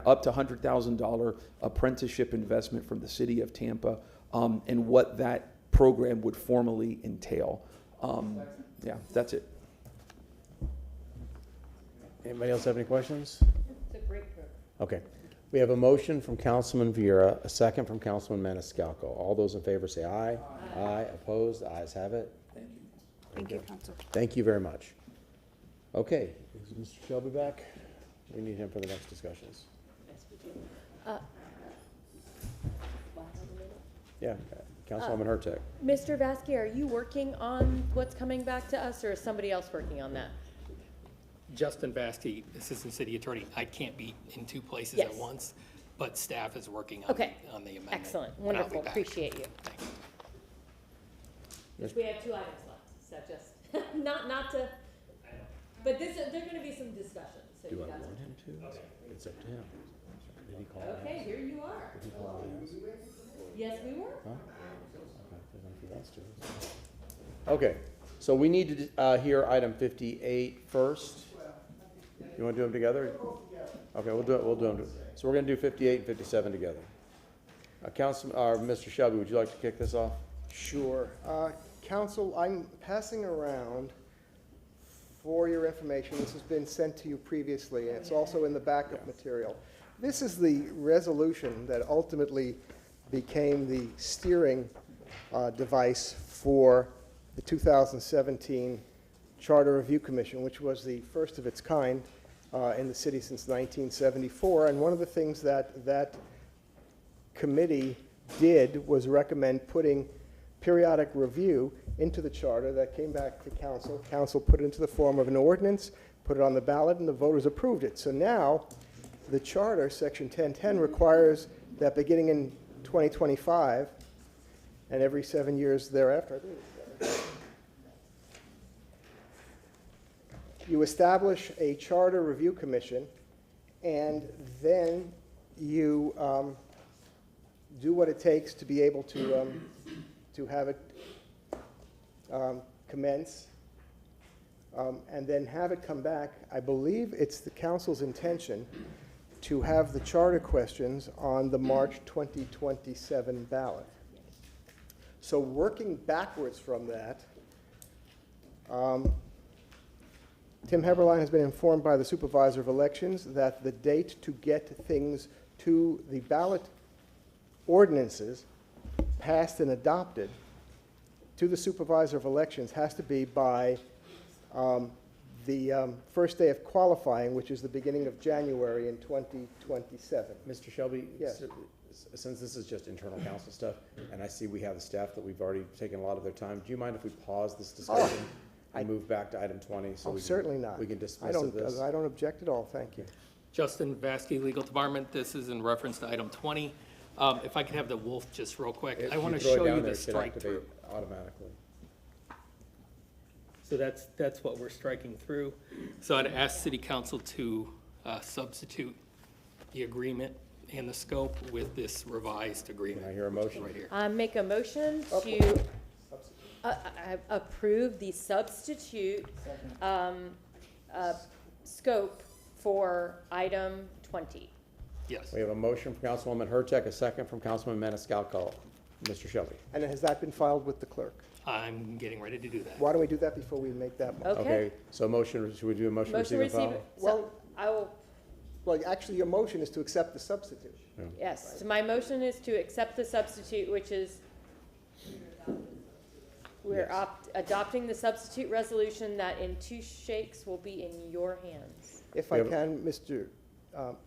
up to $100,000 apprenticeship investment from the city of Tampa, and what that program would formally entail. Yeah, that's it. Anybody else have any questions? It's a great program. Okay. We have a motion from Councilman Vieira, a second from Councilman Maniscalco. All those in favor say aye. Aye. Opposed? The ayes have it. Thank you, Council. Thank you very much. Okay, is Mr. Shelby back? We need him for the next discussions. Yeah, Councilwoman Hurtak. Mr. Vasquez, are you working on what's coming back to us, or is somebody else working on that? Justin Vasquez, Assistant City Attorney. I can't be in two places at Yes. once, but staff is working on, Okay. on the amendment. Excellent, and I'll be wonderful, back. appreciate you. Yes. We have 2 items left, so just, not to, but there's gonna be some discussion, so you Do I got want him to? It's up to him. Did he call it? Okay, here you are. Did he call it? Yes, we were. Huh? Okay, if he wants to. Okay, so we need to hear item 58 first. You want to do them together? Okay, we'll do them. So we're going to do 58 and 57 together. Mr. Shelby, would you like to kick this off? Sure. Council, I'm passing around for your information. This has been sent to you previously, and it's also in the backup material. This is the resolution that ultimately became the steering device for the 2017 Charter Review Commission, which was the first of its kind in the city since 1974. And one of the things that that committee did was recommend putting periodic review into the charter. That came back to council. Council put it into the form of an ordinance, put it on the ballot, and the voters approved it. So now the charter, section 1010, requires that beginning in 2025 and every 7 years thereafter, I think it's you establish a charter review commission, and then you do what it takes to be able to have it commence, and then have it come back. I believe it's the council's intention to have the charter questions on the March 2027 ballot. So working backwards from that, Tim Heberlein has been informed by the Supervisor of Elections that the date to get things to the ballot ordinances passed and adopted to the Supervisor of Elections has to be by the first day of qualifying, which is the beginning of January in 2027. Mr. Shelby? Yes. Since this is just internal council stuff, and I see we have the staff that we've already taken a lot of their time, do you mind if we pause this discussion and move back to item 20? So Oh, we can- certainly not. We can I dismiss don't, of this? I don't object at all, thank you. Justin Vasky, Legal Department. This is in reference to item 20. If I could have the wolf just real quick. If I want to throw it show down you there, the it should strike activate through. automatically. So that's what we're striking through. So I'd ask City Council to substitute the agreement and the scope with this revised agreement. Can I hear a motion? Right here. Make a motion to approve the substitute scope for item 20. Yes. We have a motion from Councilwoman Hurtak, a second from Councilman Maniscalco. Mr. Shelby? And has that been filed with the clerk? I'm getting ready to do that. Why don't we do that before we make that motion? Okay. So motion, should we do a motion to Motion receive and receive, file? so I will, Well, actually, your motion is to accept the substitute. yes, so my motion is to accept the substitute, which is we're Yes. adopting the substitute resolution that in two shakes will be in your hands. If We I have- can, Mr.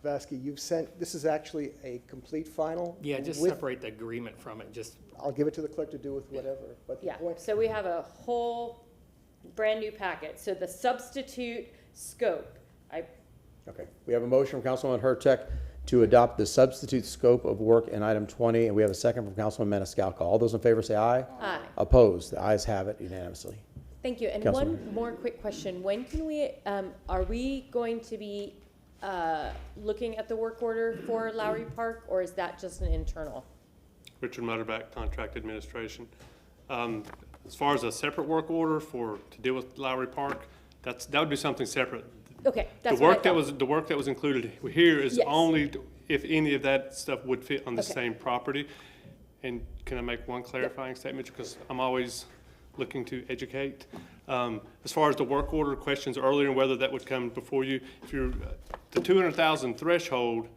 Vasky, you've sent, this is actually a complete final? Yeah, just with- separate the agreement from it, just, I'll give it to the clerk to do with whatever, but the Yeah, point, so we have a whole brand-new packet. So the substitute scope, Okay, we have a motion from Councilwoman Hurtak to adopt the substitute scope of work in item 20, and we have a second from Councilman Maniscalco. All those in favor say aye. Aye. Opposed? The ayes have it unanimously. Thank you. And Councilman. one more quick question. When can we, are we going to be looking at the work order for Lowry Park, or is that just an internal? Richard Mutterback, Contract Administration. As far as a separate work order to deal with Lowry Park, that would be something separate. Okay, that's The what I work that thought. the work that was included here is Yes. only if any of that stuff would fit on the Okay. same property. And can I make one clarifying statement, because I'm always looking to educate? As far as the work order questions earlier, and whether that would come before you, if you're, the 200,000 threshold,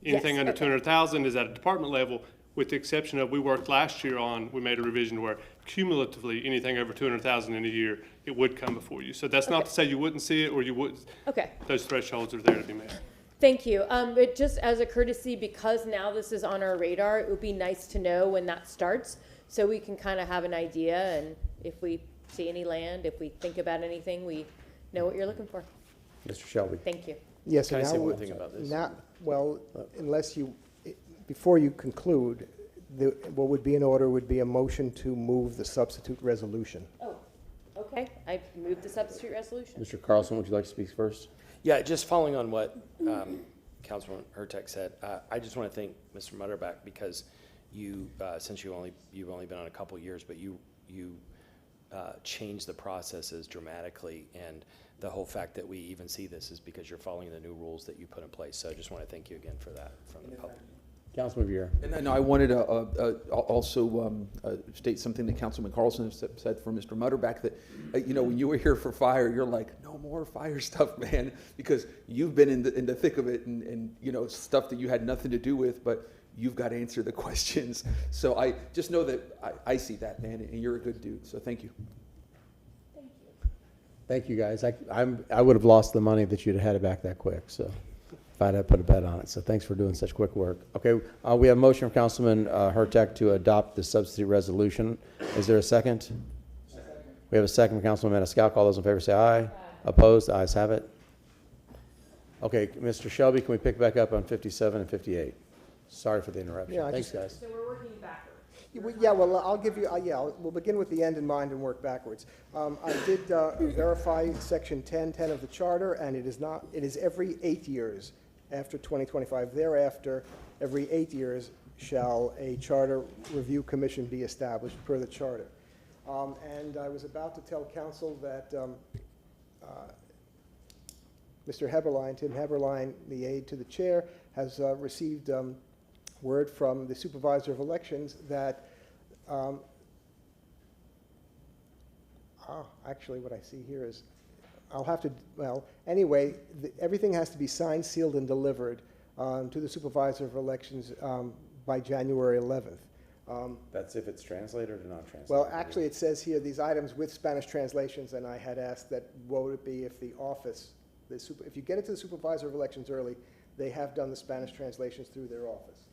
anything Yes, under okay. 200,000 is at a department level, with the exception of, we worked last year on, we made a revision where cumulatively, anything over 200,000 in a year, it would come before you. So that's not Okay. to say you wouldn't see it, or you wouldn't, Okay. those thresholds are there to be met. Thank you. But just as a courtesy, because now this is on our radar, it would be nice to know when that starts, so we can kind of have an idea, and if we see any land, if we think about anything, we know what you're looking for. Mr. Shelby? Thank you. yes, Can I and say now, one thing about this? now, well, unless you, before you conclude, what would be in order would be a motion to move the substitute resolution. Oh, okay. I moved the substitute resolution. Mr. Carlson, would you like to speak first? Yeah, just following on what Councilman Hurtak said, I just want to thank Mr. Mutterback, because you, since you've only been on a couple years, but you changed the processes dramatically, and the whole fact that we even see this is because you're following the new rules that you put in place. So I just want to thank you again for that from the public. Councilman Viera? And then I wanted to also state something that Councilman Carlson said for Mr. Mutterback, that, when you were here for fire, you're like, no more fire stuff, man, because you've been in the thick of it, and stuff that you had nothing to do with, but you've got to answer the questions. So I just know that I see that, man, and you're a good dude, so thank you. Thank you, guys. I would have lost the money that you'd have had it back that quick, so if I'd have put a bet on it. So thanks for doing such quick work. Okay, we have a motion from Councilman Hurtak to adopt the substitute resolution. Is there a second? Second. We have a second from Councilman Maniscalco. All those in favor say aye. Opposed? The ayes have it. Okay, Mr. Shelby, can we pick back up on 57 and 58? Sorry for the interruption. Yeah, Thanks, guys. So we're working backwards. Yeah, well, I'll give you, we'll begin with the end in mind and work backwards. I did verify section 1010 of the charter, and it is every 8 years after 2025. Thereafter, every 8 years shall a charter review commission be established per the charter. And I was about to tell council that Mr. Heberlein, Tim Heberlein, the aide to the chair, has received word from the supervisor of elections that, actually what I see here is, I'll have to, well, anyway, everything has to be signed, sealed, and delivered to the supervisor of elections by January 11th. That's if it's translated or not translated? Well, actually, it says here, these items with Spanish translations, and I had asked that, what would it be if the office, if you get it to the supervisor of elections early, they have done the Spanish translations through their office.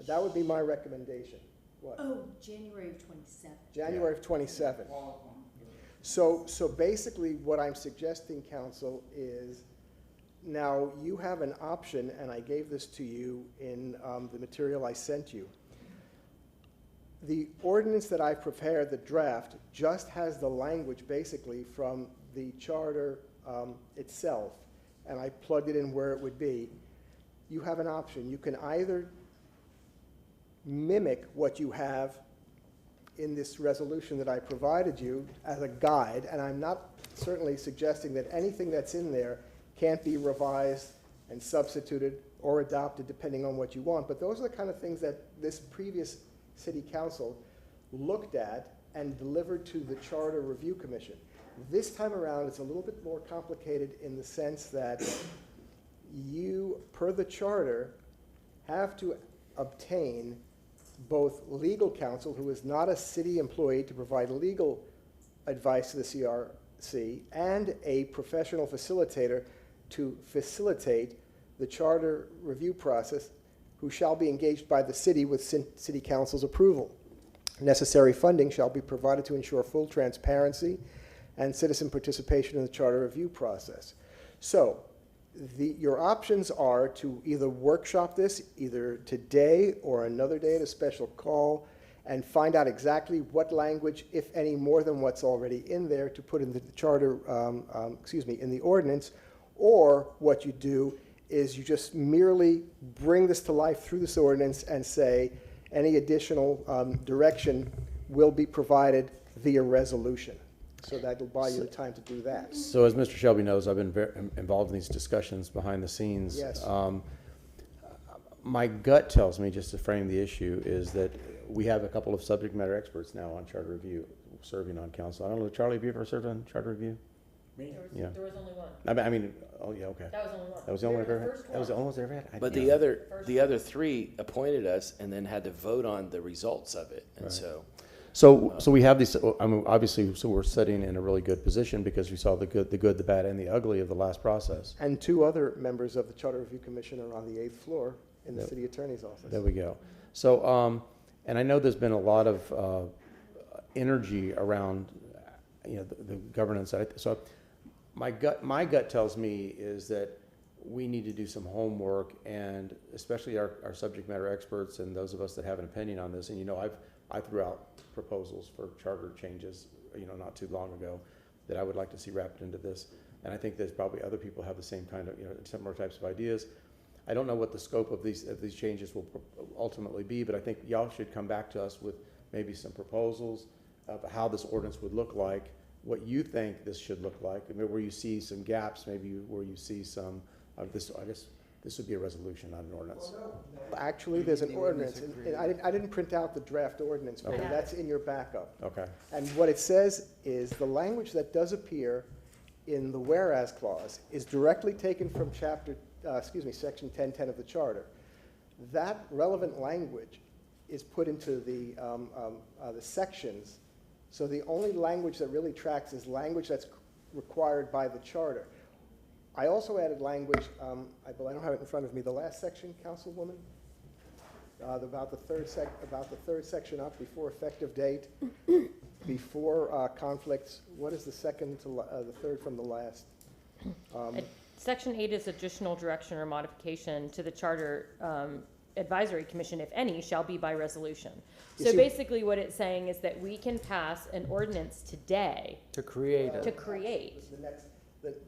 That would be my recommendation. What? Oh, January of 27. January of 27. So basically, what I'm suggesting, council, is now you have an option, and I gave this to you in the material I sent you. The ordinance that I prepared, the draft, just has the language basically from the charter itself, and I plugged it in where it would be. You have an option. You can either mimic what you have in this resolution that I provided you as a guide, and I'm not certainly suggesting that anything that's in there can't be revised and substituted or adopted depending on what you want, but those are the kind of things that this previous City Council looked at and delivered to the Charter Review Commission. This time around, it's a little bit more complicated in the sense that you, per the charter, have to obtain both legal counsel, who is not a city employee, to provide legal advice to the CRC, and a professional facilitator to facilitate the charter review process, who shall be engaged by the city with city council's approval. Necessary funding shall be provided to ensure full transparency and citizen participation in the charter review process. So your options are to either workshop this either today or another day at a special call and find out exactly what language, if any, more than what's already in there to put in the charter, in the ordinance, or what you do is you just merely bring this to life through this ordinance and say any additional direction will be provided via resolution. So that'll buy you the time to do that. So as Mr. Shelby knows, I've been very involved in these discussions behind the scenes. Yes. My gut tells me, just to frame the issue, is that we have a couple of subject matter experts now on charter review serving on council. I don't know, Charlie, have you ever served on charter review? Me? Yeah. There was only one. I mean, oh yeah, okay. That was only one. That was the only one I've ever First had? That was the only one I've ever had? But Yeah. the other three appointed us and then had to vote on the results of it, and Right. so. So we have these, I mean, obviously, so we're sitting in a really good position because we saw the good, the bad, and the ugly of the last process. And two other members of the Charter Review Commission are on the 8th floor in the city attorney's office. There we go. So, and I know there's been a lot of energy around, the governance. So my gut tells me is that we need to do some homework, and especially our subject matter experts and those of us that have an opinion on this. And I threw out proposals for charter changes, not too long ago, that I would like to see wrapped into this. And I think there's probably other people have the same kind of, similar types of ideas. I don't know what the scope of these changes will ultimately be, but I think y'all should come back to us with maybe some proposals of how this ordinance would look like, what you think this should look like, I mean, where you see some gaps, maybe where you see some of this. I guess this would be a resolution, not an ordinance. Actually, there's an ordinance, and I didn't print out the draft ordinance, but Okay. that's in your backup. Okay. And what it says is the language that does appear in the whereas clause is directly taken from section 1010 of the charter. That relevant language is put into the sections. So the only language that really tracks is language that's required by the charter. I also added language, I don't have it in front of me, the last section, Councilwoman, about the third section up, before effective date, before conflicts. What is the second to the third from the last? Section 8 is additional direction or modification to the Charter Advisory Commission, if any, shall be by resolution. You So see- basically what it's saying is that we can pass an ordinance today To create to create.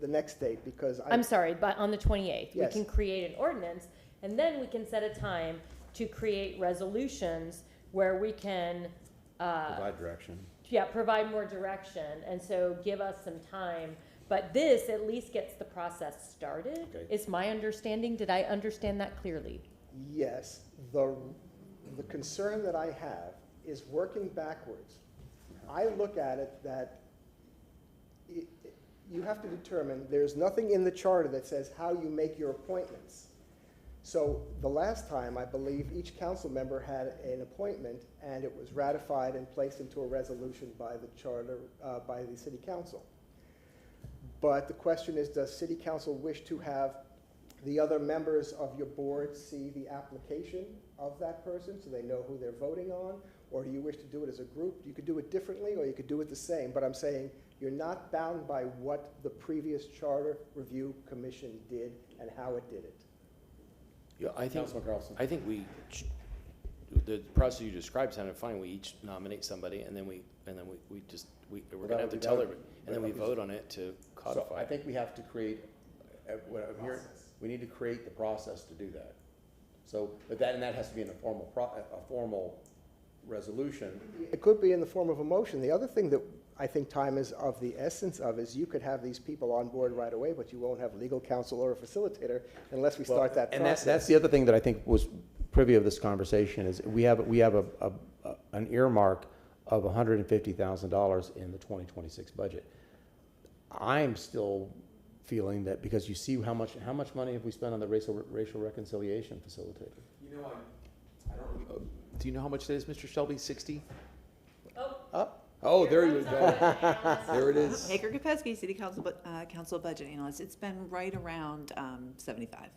The next date, because I'm sorry, but on the 28th, Yes. we can create an ordinance, and then we can set a time to create resolutions where we can, Provide direction. provide more direction, and so give us some time But this at least gets the process started, Okay. is my understanding. Did I understand that clearly? Yes, the concern that I have is working backwards. I look at it that you have to determine, there's nothing in the charter that says how you make your appointments. So the last time, I believe, each council member had an appointment, and it was ratified and placed into a resolution by the charter, by the city council. But the question is, does city council wish to have the other members of your board see the application of that person so they know who they're voting on? Or do you wish to do it as a group? You could do it differently, or you could do it the same. But I'm saying you're not bound by what the previous Charter Review Commission did and how it did it. Yeah, I think, Councilman Carlson. I think the process you described sounded fine. We each nominate somebody, and then we're gonna have to tell everybody, and then we vote on it to So codify. I think we have to create, what I'm hearing, we need to create the process to do that. So, but that has to be in a formal resolution. It could be in the form of a motion. The other thing that I think time is of the essence of is you could have these people on board right away, but you won't have legal counsel or a facilitator unless we start that And process. that's the other thing that I think was privy of this conversation is we have an earmark of $150,000 in the 2026 budget. I'm still feeling that because you see how much money have we spent on the racial reconciliation facilitator? You know, I don't, do you know how much that is, Mr. Shelby? 60? Oh, there you go. There it is. Hager Gopesky, City Council, Council Budget Analyst. It's been right around 75.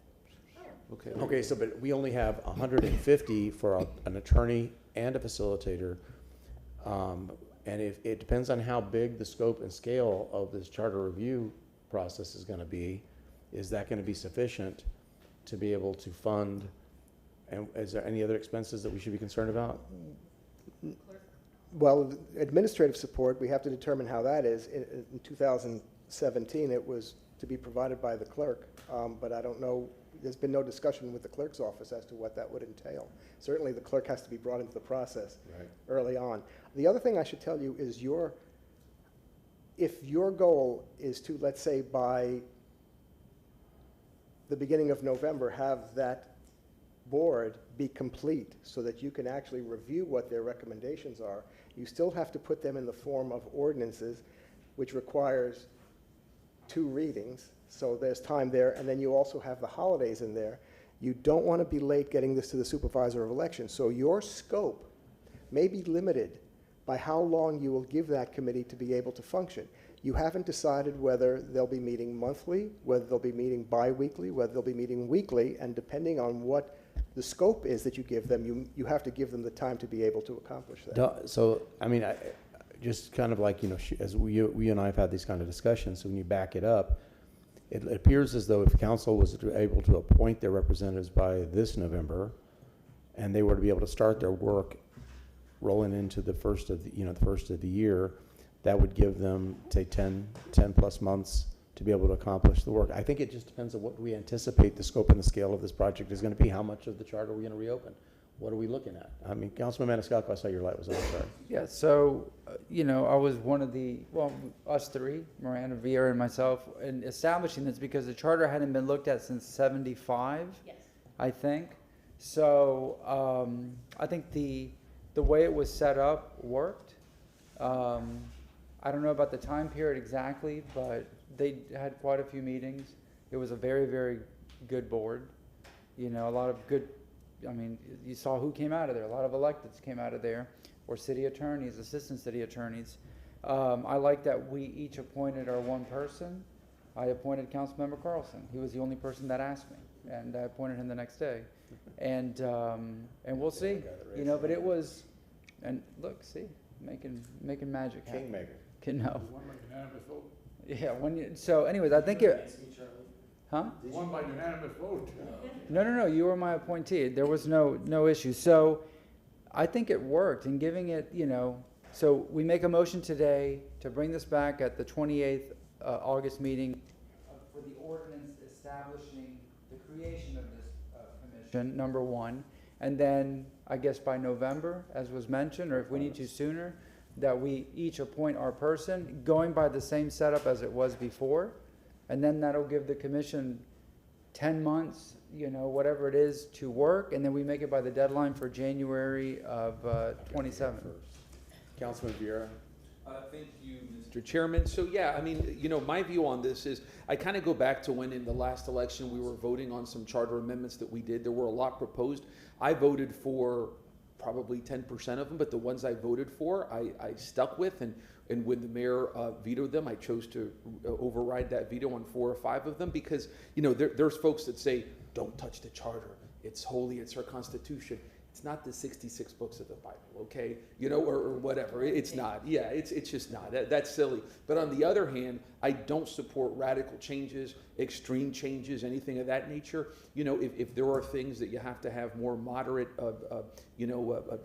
Okay. Okay, so but we only have 150 for an attorney and a facilitator. And if it depends on how big the scope and scale of this charter review process is going to be, is that going to be sufficient to be able to fund? And is there any other expenses that we should be concerned about? Well, administrative support, we have to determine how that is. In 2017, it was to be provided by the clerk, but I don't know, there's been no discussion with the clerk's office as to what that would entail. Certainly, the clerk has to be brought into the process early on. The other thing I should tell you is if your goal is to, let's say, by the beginning of November, have that board be complete so that you can actually review what their recommendations are, you still have to put them in the form of ordinances, which requires 2 readings. So there's time there, and then you also have the holidays in there. You don't want to be late getting this to the supervisor of elections. So your scope may be limited by how long you will give that committee to be able to function. You haven't decided whether they'll be meeting monthly, whether they'll be meeting bi-weekly, whether they'll be meeting weekly, and depending on what the scope is that you give them, you have to give them the time to be able to accomplish that. So, I mean, just kind of like, as we and I have had these kind of discussions, so when you back it up, it appears as though if council was able to appoint their representatives by this November, and they were to be able to start their work rolling into the first of the year, that would give them, say, 10 plus months to be able to accomplish the work. I think it just depends on what we anticipate the scope and the scale of this project is going to be. How much of the charter are we going to reopen? What are we looking at? I mean, Councilman Maniscalco, I saw your light was on. Sorry. Yeah, so, I was one of us three, Miranda, Vieira, and myself, in establishing this because the charter hadn't been looked at since 75, Yes. I think. So, I think the way it was set up worked. I don't know about the time period exactly, but they had quite a few meetings. It was a very, very good board. A lot of good, you saw who came out of there. A lot of electeds came out of there, or city attorneys, assistant city attorneys. I like that we each appointed our one person. I appointed Councilmember Carlson. He was the only person that asked me, and I appointed him the next day. And we'll see, but it was, and look, see, making magic happen. Kingmaker. No. Won by unanimous vote. Yeah, so anyways, I think it, huh? Won by unanimous vote. No, you were my appointee. There was no issue. So I think it worked in giving it, so we make a motion today to bring this back at the 28th August meeting for the ordinance establishing the creation of this commission, number one. And then I guess by November, as was mentioned, or if we need to sooner, that we each appoint our person, going by the same setup as it was before. And then that'll give the commission 10 months, whatever it is, to work, and then we make it by the deadline for January of 27. Councilman Vieira? Thank you, Mr. Chairman. So, yeah, I mean, my view on this is, I kind of go back to when in the last election we were voting on some charter amendments that we did. There were a lot proposed. I voted for probably 10% of them, but the ones I voted for, I stuck with, and when the mayor vetoed them, I chose to override that veto on 4 or 5 of them, because, there's folks that say, don't touch the charter. It's holy, it's our constitution. It's not the 66 books of the Bible, okay? Or whatever. It's not. Yeah, it's just not. That's silly. But on the other hand, I don't support radical changes, extreme changes, anything of that nature. If there are things that you have to have more moderate,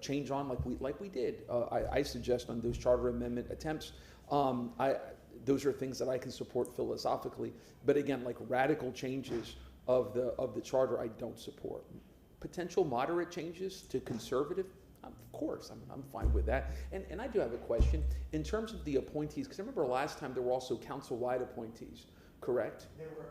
change on, like we did, I suggest on those charter amendment attempts. Those are things that I can support philosophically. But again, like radical changes of the charter, I don't support. Potential moderate changes to conservative, of course, I'm fine with that. And I do have a question. In terms of the appointees, because I remember last time there were also council-wide appointees, correct? They were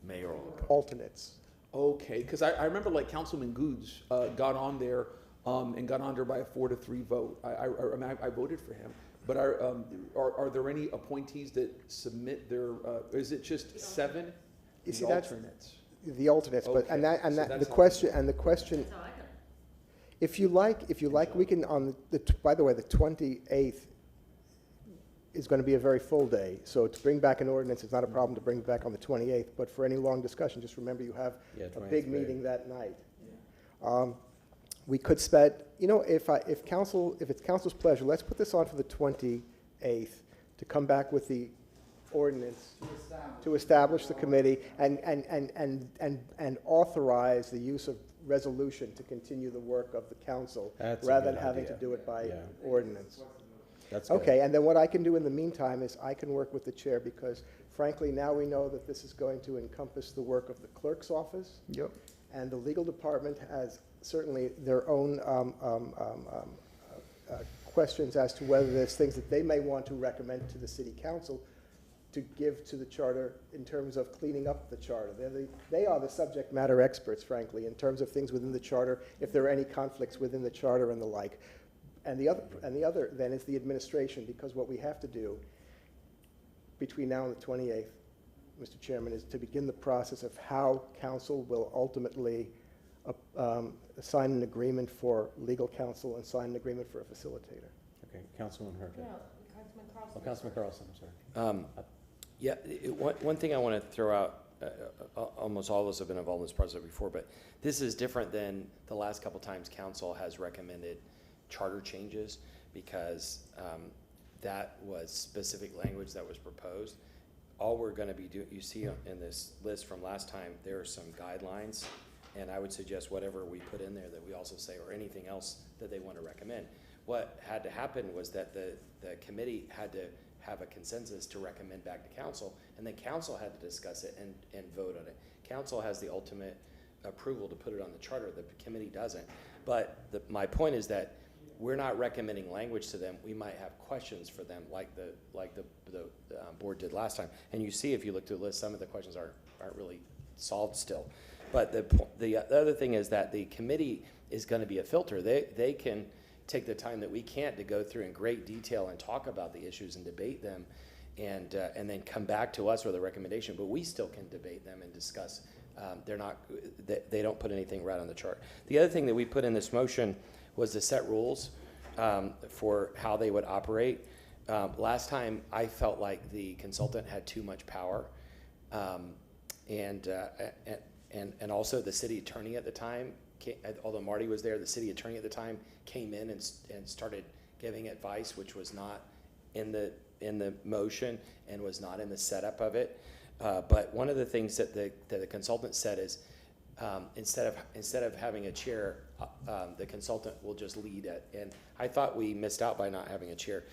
Mayoral. alternates. Okay, because I remember like Councilman Goods got on there and got on there by a 4-3 vote. I voted for him. But are there any appointees that submit their, is it just 7? You see, the that's alternates? the alternates, but, Okay, so the that's how- question, if you like, we can, by the way, the 28th is going to be a very full day, so to bring back an ordinance, it's not a problem to bring it back on the 28th, but for any long discussion, just remember you have a big meeting that night. We could spend, if it's council's pleasure, let's put this on for the 28th to come back with the ordinance to establish the committee and authorize the use of resolution to continue the work of the council That's a rather than good having idea. to do it by Yeah. ordinance. That's good. Okay, and then what I can do in the meantime is I can work with the chair, because frankly, now we know that this is going to encompass the work of the clerk's office. Yep. And the legal department has certainly their own questions as to whether there's things that they may want to recommend to the city council to give to the charter in terms of cleaning up the charter. They are the subject matter experts, frankly, in terms of things within the charter, if there are any conflicts within the charter and the like. And the other then is the administration, because what we have to do between now and the 28th, Mr. Chairman, is to begin the process of how council will ultimately sign an agreement for legal counsel and sign an agreement for a facilitator. Okay, Councilman Herter. No, Councilman Carlson. Oh, Councilman Carlson, I'm sorry. Yeah, one thing I want to throw out, almost all of us have been involved in this process before, but this is different than the last couple times council has recommended charter changes, because that was specific language that was proposed. All we're going to be doing, you see in this list from last time, there are some guidelines, and I would suggest whatever we put in there that we also say, or anything else that they want to recommend. What had to happen was that the committee had to have a consensus to recommend back to council, and then council had to discuss it and vote on it. Council has the ultimate approval to put it on the charter, the committee doesn't. But my point is that we're not recommending language to them. We might have questions for them, like the board did last time. And you see, if you look through the list, some of the questions aren't really solved still. But the other thing is that the committee is going to be a filter. They can take the time that we can't to go through in great detail and talk about the issues and debate them, and then come back to us with a recommendation. But we still can debate them and discuss. They don't put anything right on the chart. The other thing that we put in this motion was to set rules for how they would operate. Last time, I felt like the consultant had too much power, and also the city attorney at the time, although Marty was there, the city attorney at the time came in and started giving advice, which was not in the motion and was not in the setup of it. But one of the things that the consultant said is, instead of having a chair, the consultant will just lead it. And I thought we missed out by not having a chair.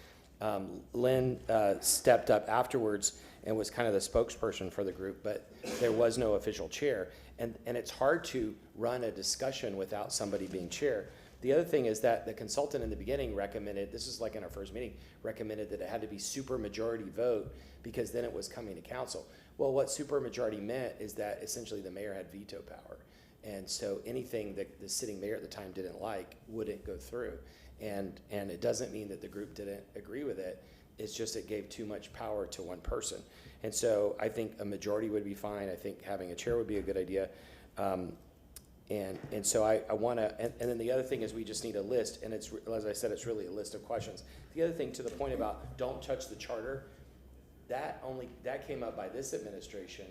Lynn stepped up afterwards and was kind of the spokesperson for the group, but there was no official chair. And it's hard to run a discussion without somebody being chair. The other thing is that the consultant in the beginning recommended, this is like in our first meeting, recommended that it had to be super majority vote because then it was coming to council. Well, what super majority meant is that essentially the mayor had veto power. And so anything that the sitting mayor at the time didn't like wouldn't go through. And it doesn't mean that the group didn't agree with it. It's just it gave too much power to one person. And so I think a majority would be fine. I think having a chair would be a good idea. And so I want to, and then the other thing is we just need a list, and it's, as I said, it's really a list of questions. The other thing, to the point about don't touch the charter, that came up by this administration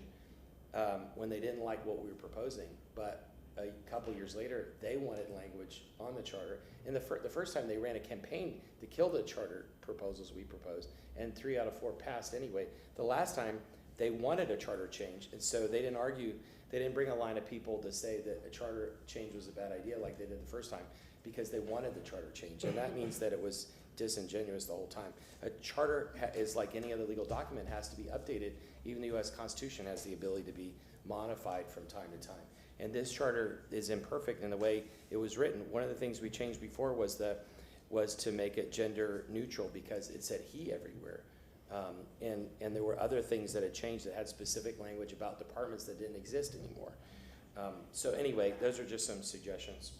when they didn't like what we were proposing, but a couple years later, they wanted language on the charter. And the first time they ran a campaign to kill the charter proposals we proposed, and 3 out of 4 passed anyway. The last time, they wanted a charter change, and so they didn't argue. They didn't bring a line of people to say that a charter change was a bad idea like they did the first time, because they wanted the charter change. And that means that it was disingenuous the whole time. A charter is like any other legal document, has to be updated. Even the U.S. Constitution has the ability to be modified from time to time. And this charter is imperfect in the way it was written. One of the things we changed before was to make it gender neutral, because it said he everywhere. And there were other things that had changed that had specific language about departments that didn't exist anymore. So anyway, those are just some suggestions.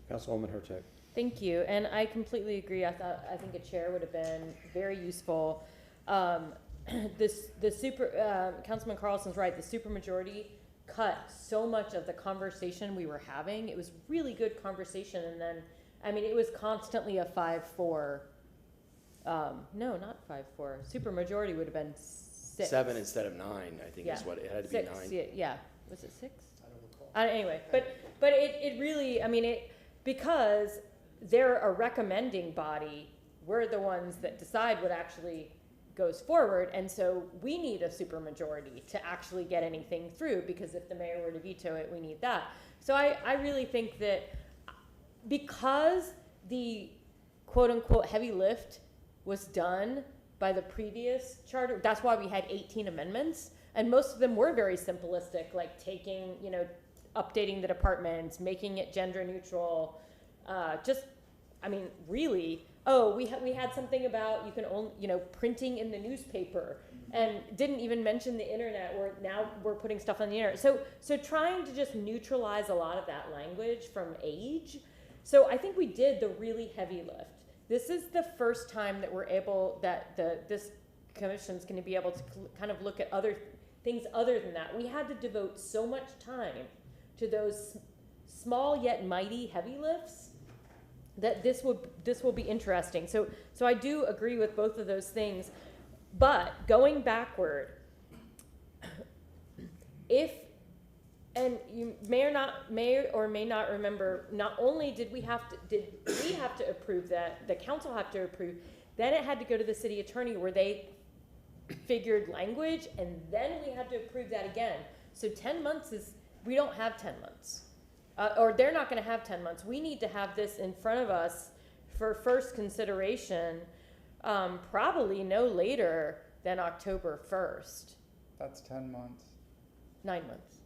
Councilwoman Hurtak. Thank you, and I completely agree. I think a chair would have been very useful. Councilman Carlson's right. The supermajority cut so much of the conversation we were having. It was really good conversation, and then, I mean, it was constantly a 5-4. No, not 5-4. Supermajority would have been 6. 7 instead of 9, I think, is what it had to be. 6, 9. yeah. Was it 6? I don't recall. Anyway, but it really, I mean, because they're a recommending body, we're the ones that decide what actually goes forward, and so we need a supermajority to actually get anything through, because if the mayor were to veto it, we need that. So I really think that because the quote-unquote heavy lift was done by the previous charter, that's why we had 18 amendments, and most of them were very simplistic, like taking, updating the departments, making it gender neutral, really, we had something about you can only, printing in the newspaper, and didn't even mention the internet, where now we're putting stuff on the internet. So trying to just neutralize a lot of that language from age. So I think we did the really heavy lift. This is the first time that we're able, this commission's going to be able to kind of look at other things other than that. We had to devote so much time to those small yet mighty heavy lifts that this will be interesting. So I do agree with both of those things, but going backward, and you may or may not remember, not only did we have to approve that, the council had to approve, then it had to go to the city attorney where they figured language, and then we had to approve that again. So 10 months we don't have 10 months. Or they're not going to have 10 months. We need to have this in front of us for first consideration, probably no later than October 1st. That's 10 months. 9 months.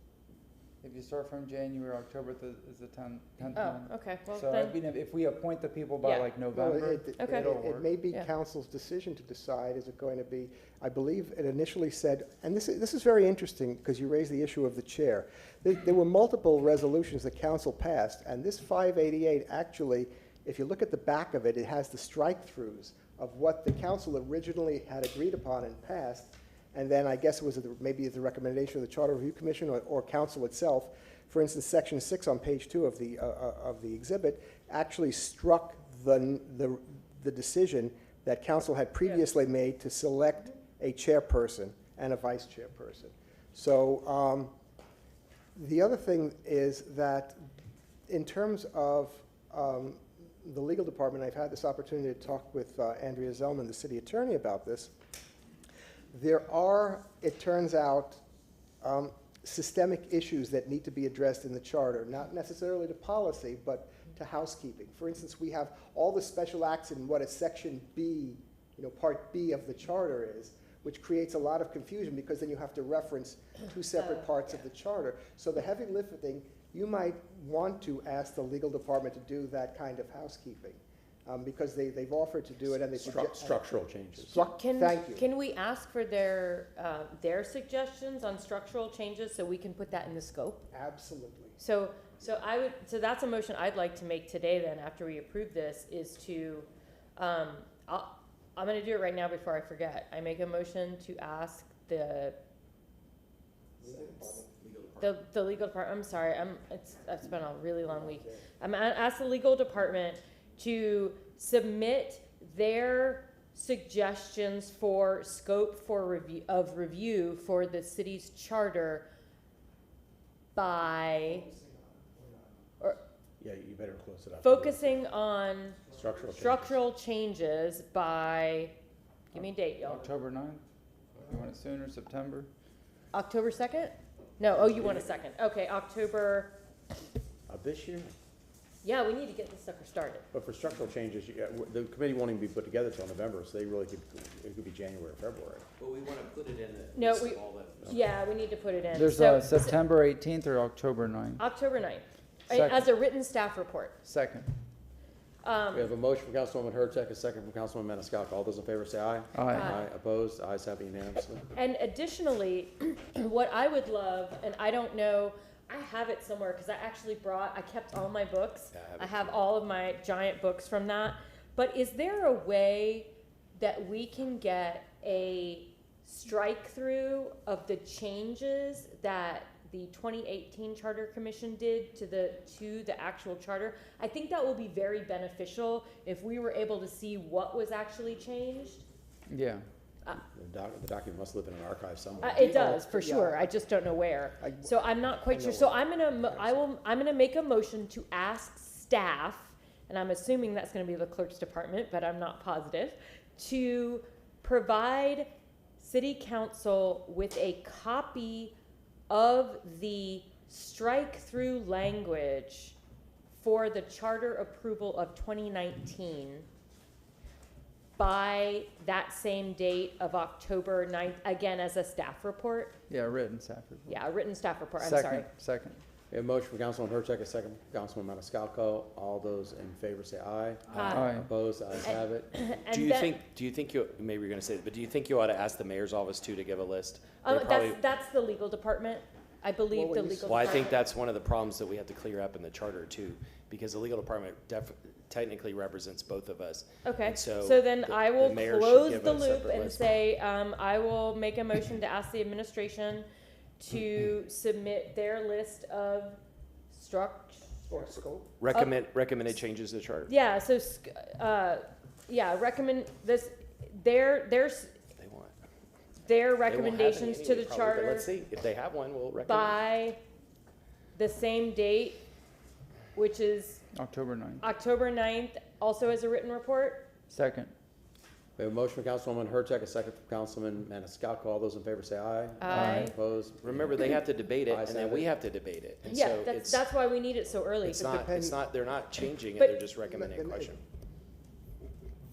If you start from January, October is the 10th month. Oh, okay. Well, so then, I mean, if we appoint the people by like November, it may be council's decision to decide. Is it going to be? I believe it initially said, and this is very interesting because you raised the issue of the chair. There were multiple resolutions that council passed, and this 588 actually, if you look at the back of it, it has the strike-throughs of what the council originally had agreed upon and passed. And then I guess it was maybe the recommendation of the Charter Review Commission or council itself. For instance, Section 6 on page 2 of the exhibit actually struck the decision that council had previously made to select a chairperson and a vice chairperson. So the other thing is that in terms of the legal department, I've had this opportunity to talk with Andrea Zellman, the city attorney, about this. There are, it turns out, systemic issues that need to be addressed in the charter, not necessarily to policy, but to housekeeping. For instance, we have all the special acts in what a Section B, Part B of the charter is, which creates a lot of confusion because then you have to reference two separate parts of the charter. So the heavy lifting you might want to ask the legal department to do that kind of housekeeping, because they've offered to do it and they Structural changes. Thank you. Can we ask for their suggestions on structural changes so we can put that in the scope? Absolutely. So that's a motion I'd like to make today then, after we approve this, is to, I'm gonna do it right now before I forget. I make a motion to ask the legal department, I'm sorry, I've spent a really long week. I'm gonna ask the legal department to submit their suggestions for scope for review for the city's charter by, Yeah, you better close it up. focusing on Structural changes by, give me a date, y'all. October 9th? You want it sooner, September? October 2nd? No, oh, you want a second. Okay, October, Of this year? yeah, we need to get this sucker started. But for structural changes, the committee won't even be put together till November, so they really it could be January or February. But we want to put it in the No, list we, of all that. yeah, we need to put it in. There's So, September 18th or October 9th? October 9th, Second. as a written staff report. Second. We have a motion from Councilwoman Hurtak, a second from Councilwoman Maniscalco. All those in favor say aye. Aye. Aye. Opposed? Ayes have it unanimously. And additionally, what I would love, and I don't know, I have it somewhere because I kept all my books. Yeah, I have all of my giant books from that. But is there a way that we can get a strike through of the changes that the 2018 Charter Commission did to the actual charter? I think that will be very beneficial if we were able to see what was actually changed. Yeah. The document must live in an archive somewhere. It does, for sure. I just don't know where. So I'm not quite sure. So I'm gonna make a motion to ask staff, and I'm assuming that's gonna be the clerk's department, but I'm not positive, to provide city council with a copy of the strike-through language for the charter approval of 2019 by that same date of October 9th, again as a staff report. Yeah, written staff report. Yeah, a written staff report, I'm sorry. Second. We have a motion from Councilwoman Hurtak, a second from Councilwoman Maniscalco. All those in favor say aye. Aye. Opposed? Ayes have it. And Do you think you, maybe you're gonna say this, but do you think you ought to ask the mayor's office too to give a list? They probably- that's the legal department. I believe the legal department. Well, I think that's one of the problems that we have to clear up in the charter too, because the legal department technically represents both of us. Okay, And so so then the- I the will mayor should close give the a loop separate and list. say, I will make a motion to ask the administration to submit their list of Or scope. Recommended changes to the charter. yeah, so, recommend this, their They want. They won't have any recommendations to anyway, the probably, but charter Let's see, if they have one, we'll recommend. by the same date, which is October 9th. October 9th, also as a written report. Second. We have a motion from Councilwoman Hurtak, a second from Councilman Maniscalco. All those in favor say aye. Aye. Opposed? Remember, they have to debate it, Ayes and then have we it. have to debate it. And Yeah, so that's why we need it so early. It's not, they're not changing it, But- they're just recommending a question.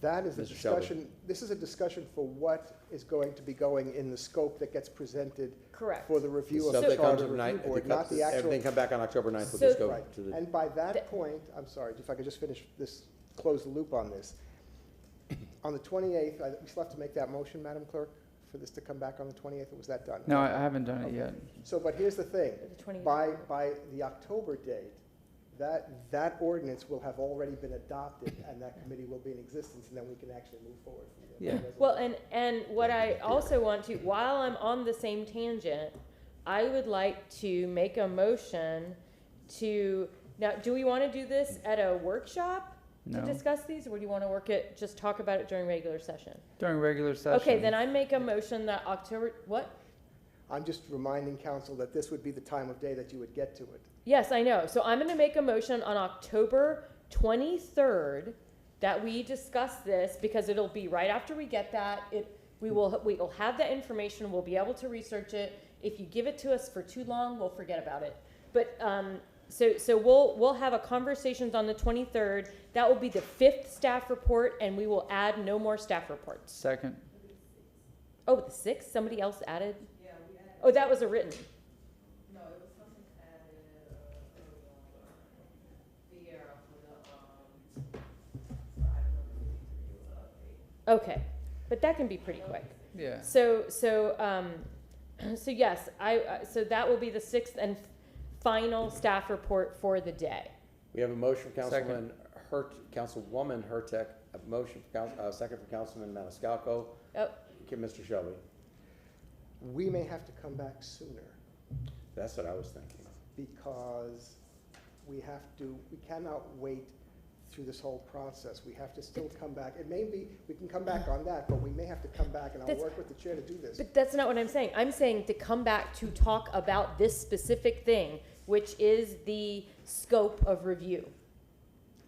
That is a Mr. Shelby. discussion, this is a discussion for what is going to be going in the scope that gets presented Correct. for the review So of if the they come charter to the review night, board, not the actual. everything come back on October 9th, we'll So- just go Right, to the. and by that point, I'm sorry, if I could just finish this, close the loop on this. On the 28th, we still have to make that motion, Madam Clerk, for this to come back on the 28th, or was that done? No, I haven't done it yet. So, but here's the thing, The 28th. by the October date, that ordinance will have already been adopted, and that committee will be in existence, and then we can actually move forward from there. Yeah. Well, and what I also want to, while I'm on the same tangent, I would like to make a motion to, now, do we want to do this at a workshop to No. discuss these, or do you want to just talk about it during regular session? During regular session. Okay, then I make a motion that what? I'm just reminding council that this would be the time of day that you would get to it. Yes, I know. So I'm going to make a motion on October 23rd that we discuss this, because it'll be right after we get that. We will have that information. We'll be able to research it. If you give it to us for too long, we'll forget about it. But so we'll have a conversations on the 23rd. That will be the 5th staff report, and we will add no more staff reports. Second. Oh, the 6th? Somebody else added? Yeah, we added. Oh, that was a written. Okay, but that can be pretty quick. Yeah. So yes, so that will be the 6th and final staff report for the day. We have a motion from Councilwoman Hurtek, a motion for second for Councilman Maniscalco. Oh, Okay, Mr. Shelby. We may have to come back sooner That's what I was thinking. because we cannot wait through this whole process. We have to still come back. It may be, we can come back on that, but we may have to come back, and I'll That's- work with the chair to do this. but that's not what I'm saying. I'm saying to come back to talk about this specific thing, which is the scope of review.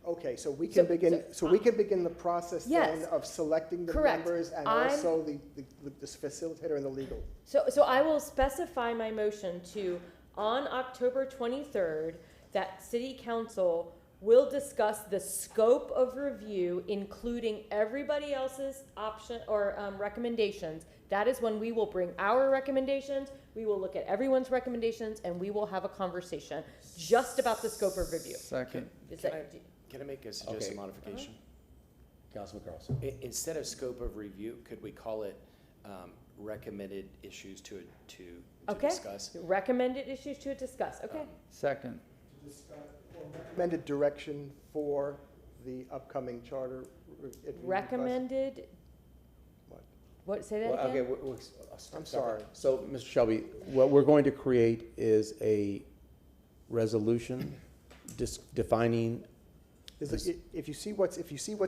Okay, so we So- can begin, so we can begin the process then Yes. of selecting the Correct. members and I'm- also the facilitator and the legal. So I will specify my motion to, on October 23rd, that city council will discuss the scope of review, including everybody else's option or recommendations. That is when we will bring our recommendations, we will look at everyone's recommendations, and we will have a conversation just about the scope of review. Second. Is Can that- Can I make a suggested Okay. modification? Councilman Carlson. Instead of scope of review, could we call it recommended issues to Okay. discuss? Recommended issues to discuss, okay? Second. Recommended direction for the upcoming charter. Recommended, What? what, say that Well, okay, again? I'm sorry. So, Mr. Shelby, what we're going to create is a resolution defining, If you see what's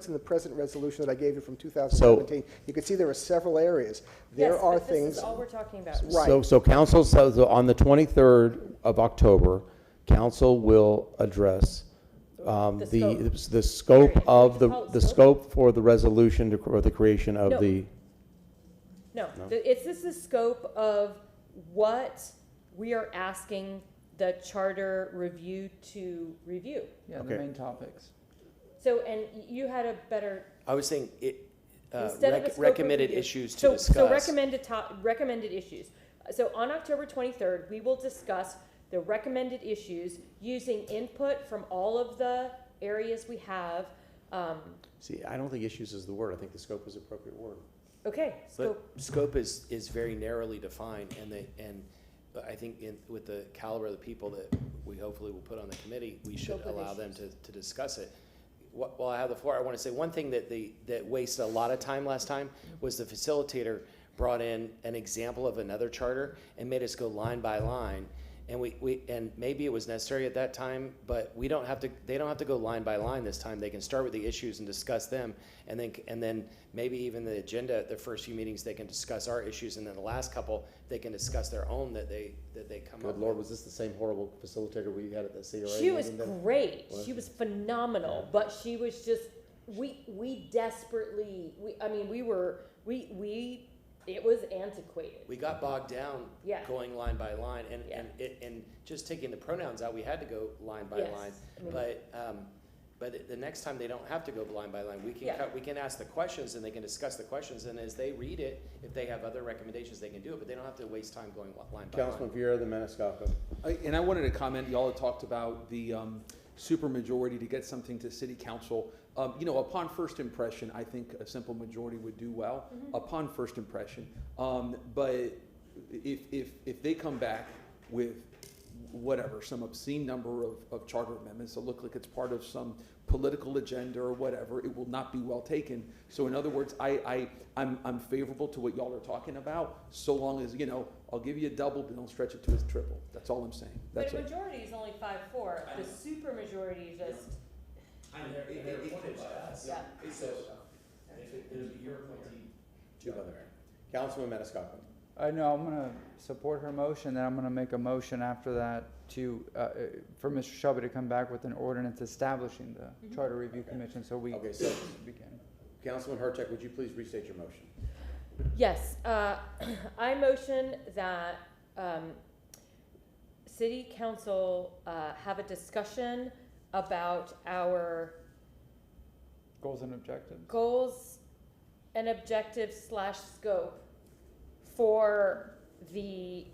in the present resolution that I gave you from 2017, you can see there are several areas. There Yes, are but this things. is all we're talking about. Right. so council says on the 23rd of October, council will address the scope Period. of Just call it the scope. scope for the resolution for the creation of No. the, No, No? it's just the scope of what we are asking the charter review to review. Yeah, Okay. the main topics. So, and you had a better, I was saying instead of the scope of recommended review- issues to so discuss. recommended issues. So on October 23rd, we will discuss the recommended issues using input from all of the areas we have. see, I don't think issues is the word. I think the scope is the appropriate word. Okay, But scope, scope is very narrowly defined, and I think with the caliber of the people that we hopefully will put on the committee, we should Scope of allow them issues. to discuss it. While I have the floor, I want to say one thing that wasted a lot of time last time was the facilitator brought in an example of another charter and made us go line by line. And and maybe it was necessary at that time, but they don't have to go line by line this time. They can start with the issues and discuss them, and then maybe even the agenda, the first few meetings, they can discuss our issues, and then the last couple, they can discuss their own that they come up Good with. Lord, was this the same horrible facilitator we had at the CRA? she was meeting then? great. Was She she? was phenomenal, but she was just, we desperately, it was antiquated. We got bogged down Yeah. going line by line, and Yeah. and just taking the pronouns out, we had to go line by Yes. line. I mean- But the next time they don't have to go line by line. Yeah. We can ask the questions, and they can discuss the questions, and as they read it, if they have other recommendations, they can do it. But they don't have to waste time going line by Councilman line. Vieira, the Maniscalco. And I wanted to comment, y'all had talked about the supermajority to get something to city council. Upon first impression, I think a simple majority would do well, upon first impression. But if they come back with whatever, some obscene number of charter amendments that look like it's part of some political agenda or whatever, it will not be well taken. So in other words, I'm favorable to what y'all are talking about, so long as, I'll give you a double, but don't stretch it to a triple. That's all I'm saying. But That's a it. majority is only 5-4, the super majority just, yeah. Two other. Councilman Maniscalco. I know, I'm gonna support her motion, then I'm gonna make a motion after that for Mr. Shelby to come back with an ordinance establishing the Charter Review Commission, so we Okay, so begin. Councilman Hurtek, would you please restate your motion? Yes, I motion that city council have a discussion about our Goals and objectives. goals and objectives / scope for the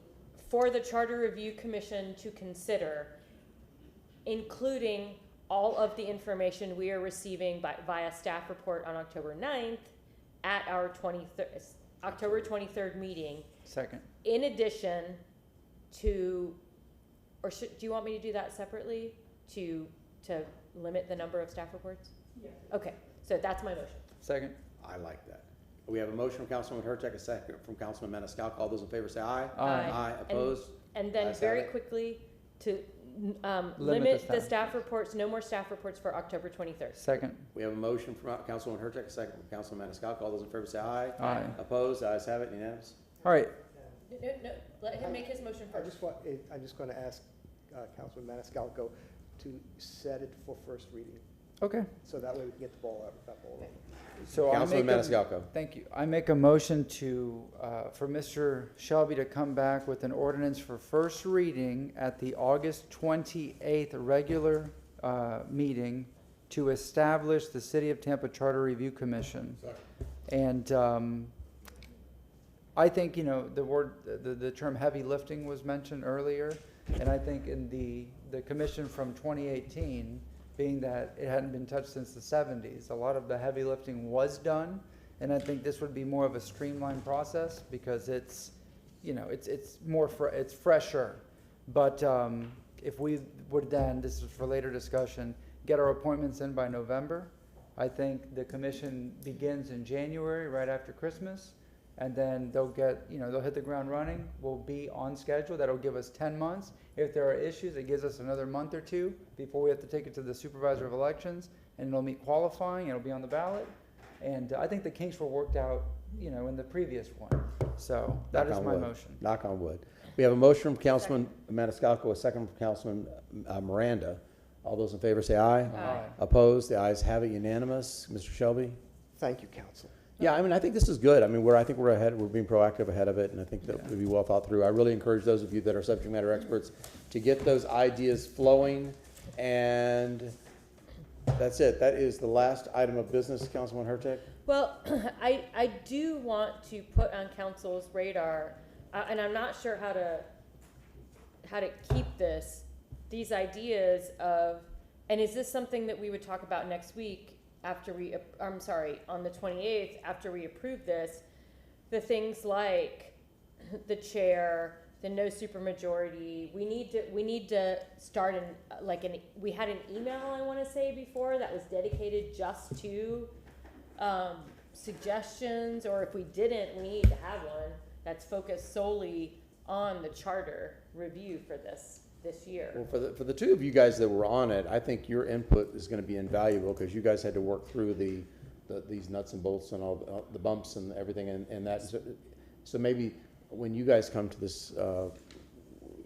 Charter Review Commission to consider, including all of the information we are receiving via staff report on October 9th at our October 23rd meeting, Second. in addition to, or do you want me to do that separately to limit the number of staff reports? Yeah. Okay, so that's my motion. Second. I like that. We have a motion from Councilwoman Hurtak, a second from Councilman Maniscalco. All those in favor say aye. Aye. Aye, opposed? And then Ayes have very it. quickly to Limit limit the the staff. staff reports, no more staff reports for October 23rd. Second. We have a motion from Councilwoman Hurtak, a second from Councilman Maniscalco. All those in favor say aye. Aye. Opposed? Ayes have it, unanimous. All right. No, let him make his motion I first. just want, I'm just going to ask Councilman Maniscalco to set it for first reading, Okay. so that way we can get the ball out, that ball rolling. So I Councilman make a- Maniscalco. Thank you. I make a motion to, for Mr. Shelby to come back with an ordinance for first reading at the August 28th regular meeting to establish the City of Tampa Charter Review Commission. And I think, the term heavy lifting was mentioned earlier, and I think in the commission from 2018, being that it hadn't been touched since the 70s, a lot of the heavy lifting was done, and I think this would be more of a streamlined process because it's fresher. But if we would then, this is for later discussion, get our appointments in by November, I think the commission begins in January, right after Christmas, and then they'll hit the ground running. We'll be on schedule. That'll give us 10 months. If there are issues, it gives us another month or two before we have to take it to the supervisor of elections, and it'll meet qualifying, it'll be on the ballot. And I think the kinks were worked out, in the previous one. So that is Knock on my wood. motion. Knock on wood. We have a motion from Councilman Maniscalco, a second from Councilman Miranda. All those in favor say aye. Aye. Opposed? The ayes have it, unanimous. Mr. Shelby? Thank you, Council. Yeah, I think this is good. I think we're ahead, we're being proactive ahead of it, and I think that would be well thought through. I really encourage those of you that are subject matter experts to get those ideas flowing, and that's it. That is the last item of business, Councilman Hurtak. Well, I do want to put on council's radar, and I'm not sure how to keep these ideas of, and is this something that we would talk about next week after on the 28th, after we approve this, the things like the chair, the no supermajority, we need to start we had an email, I want to say, before that was dedicated just to suggestions, or if we didn't, we need to have one that's focused solely on the charter review for this year. Well, for the two of you guys that were on it, I think your input is going to be invaluable because you guys had to work through these nuts and bolts and all the bumps and everything and that. So maybe when you guys come to this, the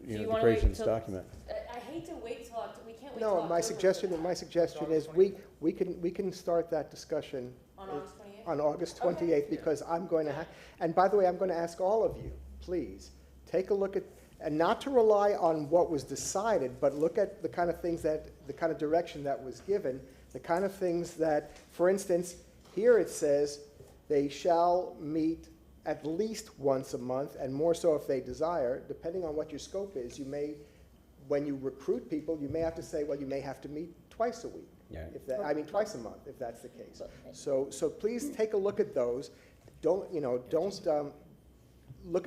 creation of this document. I hate to wait till October. We can't wait till No, October. my suggestion is we can start that discussion On August 28th? on August Okay. 28th, because I'm going to and by the way, I'm going to ask all of you, please, take a look at, and not to rely on what was decided, but look at the kind of things the kind of direction that was given, the kind of things that, for instance, here it says they shall meet at least once a month, and more so if they desire, depending on what your scope is. You may, when you recruit people, you may have to say, well, you may have to meet twice a week. Yeah. Twice a month, if that's the case. So please take a look at those. Don't look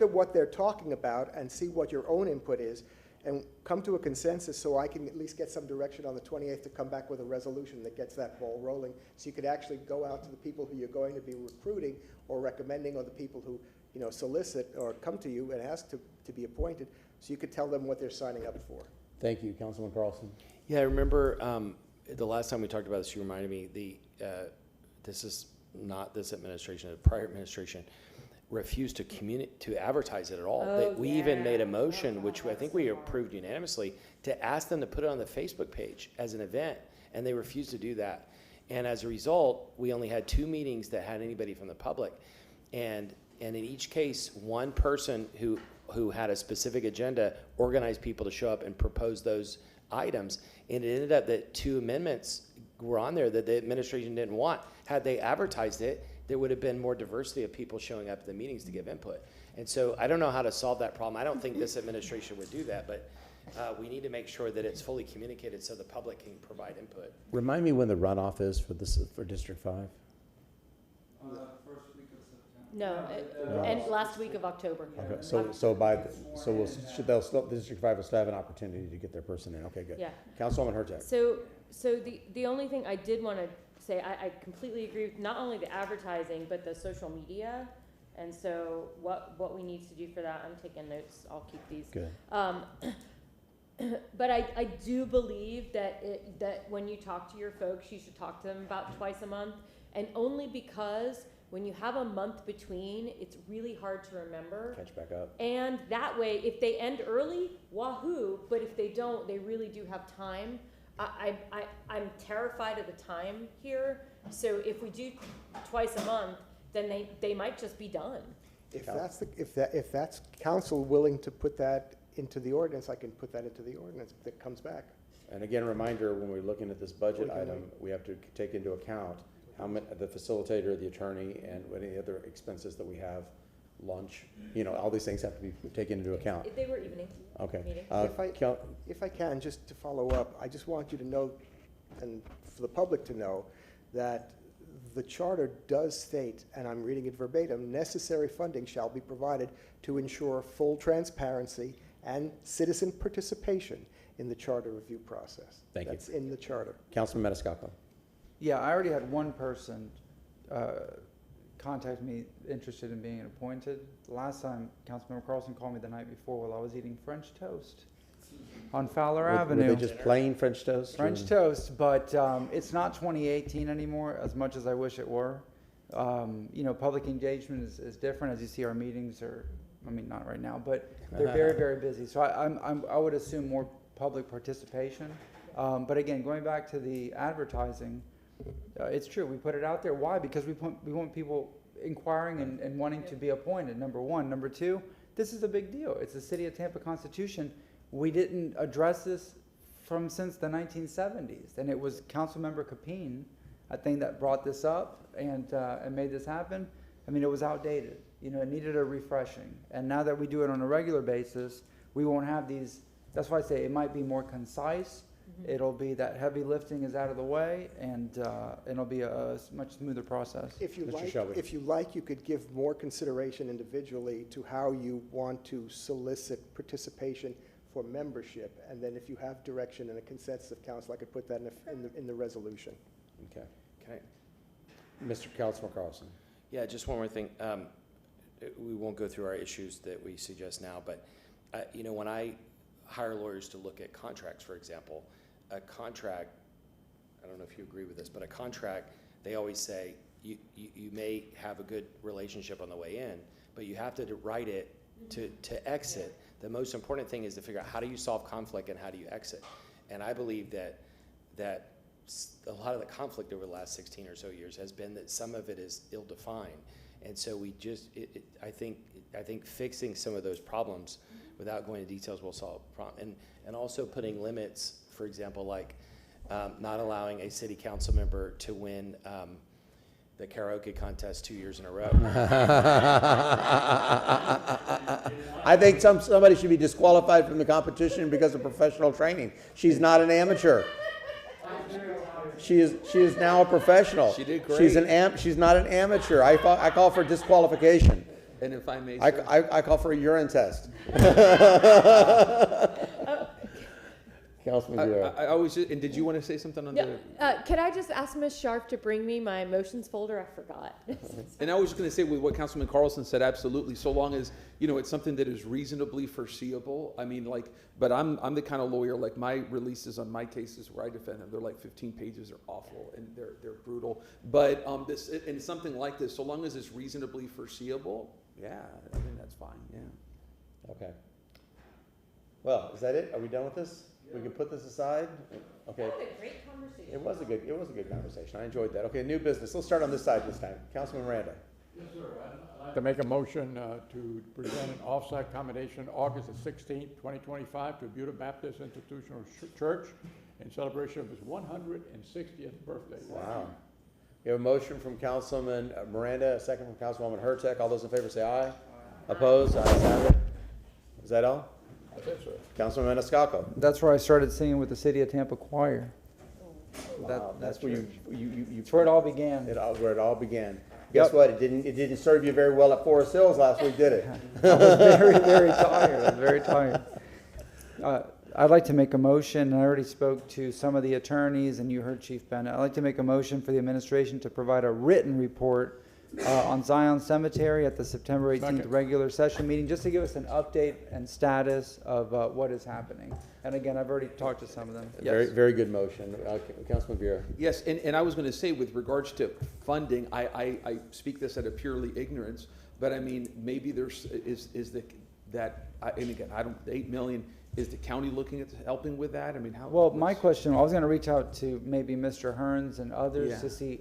at what they're talking about and see what your own input is, and come to a consensus so I can at least get some direction on the 28th to come back with a resolution that gets that ball rolling, so you could actually go out to the people who you're going to be recruiting or recommending, or the people who solicit or come to you and ask to be appointed, so you could tell them what they're signing up for. Thank you, Councilman Carlson. Yeah, I remember the last time we talked about this, you reminded me, this is not this administration, the prior administration refused to advertise it at all. We even made a motion, which I think we approved unanimously, to ask them to put it on the Facebook page as an event, and they refused to do that. And as a result, we only had 2 meetings that had anybody from the public. And in each case, one person who had a specific agenda organized people to show up and propose those items. And it ended up that 2 amendments were on there that the administration didn't want. Had they advertised it, there would have been more diversity of people showing up at the meetings to give input. And so I don't know how to solve that problem. I don't think this administration would do that, but we need to make sure that it's fully communicated so the public can provide input. Remind me when the runoff is for District 5. First week of September. No, and last week of October. Okay, so they'll still, District 5 will still have an opportunity to get their person in. Okay, good. Yeah. Councilwoman Hurtak. So the only thing I did want to say, I completely agree with not only the advertising, but the social media. And so what we need to do for that, I'm taking notes, I'll keep these. Good. But I do believe that that when you talk to your folks, you should talk to them about twice a month. And only because when you have a month between, it's really hard to remember. Catch back up. And that way, if they end early, wahoo, but if they don't, they really do have time. I'm terrified of the time here, so if we do twice a month, then they might just be done. If that's council willing to put that into the ordinance, I can put that into the ordinance that comes back. And again, a reminder, when we're looking at this budget item, we have to take into account how many, the facilitator, the attorney, and any other expenses that we have, lunch, all these things have to be taken into account. They were evening Okay. meetings. If I can, just to follow up, I just want you to know, and for the public to know, that the charter does state, and I'm reading it verbatim, necessary funding shall be provided to ensure full transparency and citizen participation in the charter review process. Thank you. That's in the charter. Councilman Maniscalco. Yeah, I already had one person contact me interested in being appointed. Last time, Councilmember Carlson called me the night before while I was eating French toast on Fowler Avenue. Were they just plain French toast? French toast, but it's not 2018 anymore, as much as I wish it were. Public engagement is different, as you see our meetings are, not right now, but they're very, very busy. So I would assume more public participation. But again, going back to the advertising, it's true, we put it out there. Why? Because we want people inquiring and wanting to be appointed, number one. Number two, this is a big deal. It's the City of Tampa Constitution. We didn't address this since the 1970s, and it was Councilmember Capine, I think, that brought this up and made this happen. It was outdated. It needed a refreshing. And now that we do it on a regular basis, we won't have these. That's why I say it might be more concise. Mm-hmm. It'll be that heavy lifting is out of the way, and it'll be a much smoother process. If you like, you could give more consideration individually to how you want to solicit participation for membership, and then if you have direction and a consensus of council, I could put that in the resolution. Okay. Okay. Mr. Councilman Carlson. Yeah, just one more thing. We won't go through our issues that we suggest now, but when I hire lawyers to look at contracts, for example, a contract, I don't know if you agree with this, but a contract, they always say you may have a good relationship on the way in, but you have to write it to exit. The most important thing is to figure out how do you solve conflict and how do you exit. And I believe that a lot of the conflict over the last 16 or so years has been that some of it is ill-defined. And so we just, I think fixing some of those problems without going into details will solve the problem. And also putting limits, for example, like not allowing a city council member to win the karaoke contest 2 years in a row. I think somebody should be disqualified from the competition because of professional training. She's not an amateur. She is now a professional. She did great. She's not an amateur. I call for disqualification. And if I may, I call for a urine test. Councilman Bureau. I always, and did you want to say something on the? Could I just ask Ms. Sharp to bring me my motions folder? I forgot. And I was just going to say with what Councilman Carlson said, absolutely. So long as, it's something that is reasonably foreseeable. But I'm the kind of lawyer, like my releases on my cases where I defend them, they're like 15 pages, they're awful and they're brutal. But in something like this, so long as it's reasonably foreseeable, yeah, I think that's fine, yeah. Okay. Well, is that it? Are we done with this? We can put this aside? Okay. That was a great conversation. It was a good conversation. I enjoyed that. Okay, new business. Let's start on this side this time. Councilman Miranda. Yes, sir. I'd like to make a motion to present an off-site commendation August the 16th, 2025 to Buda Baptist Institutional Church in celebration of his 160th birthday. Wow. We have a motion from Councilman Miranda, a second from Councilwoman Hurtak. All those in favor say aye. Aye. Opposed? Ayes have it. Is that all? That's it, sir. Councilman Maniscalco. That's where I started singing with the City of Tampa Choir. Wow, that's where you It's where it all began. Where it all began. Guess what? It didn't serve you very well at Forest Hills last week, did it? I was very, very tired. I was very tired. I'd like to make a motion, and I already spoke to some of the attorneys, and you heard Chief Bennett. I'd like to make a motion for the administration to provide a written report on Zion Cemetery at the September 18th Second. regular session meeting, just to give us an update and status of what is happening. And again, I've already talked to some of them. Very, Yes. very good motion. Councilman Bureau. Yes, and I was going to say, with regards to funding, I speak this out of purely ignorance, but I mean, maybe there's, and again, 8 million, is the county looking at helping with that? I mean, how? Well, my question, I was going to reach out to maybe Mr. Hearns and others Yeah. to see,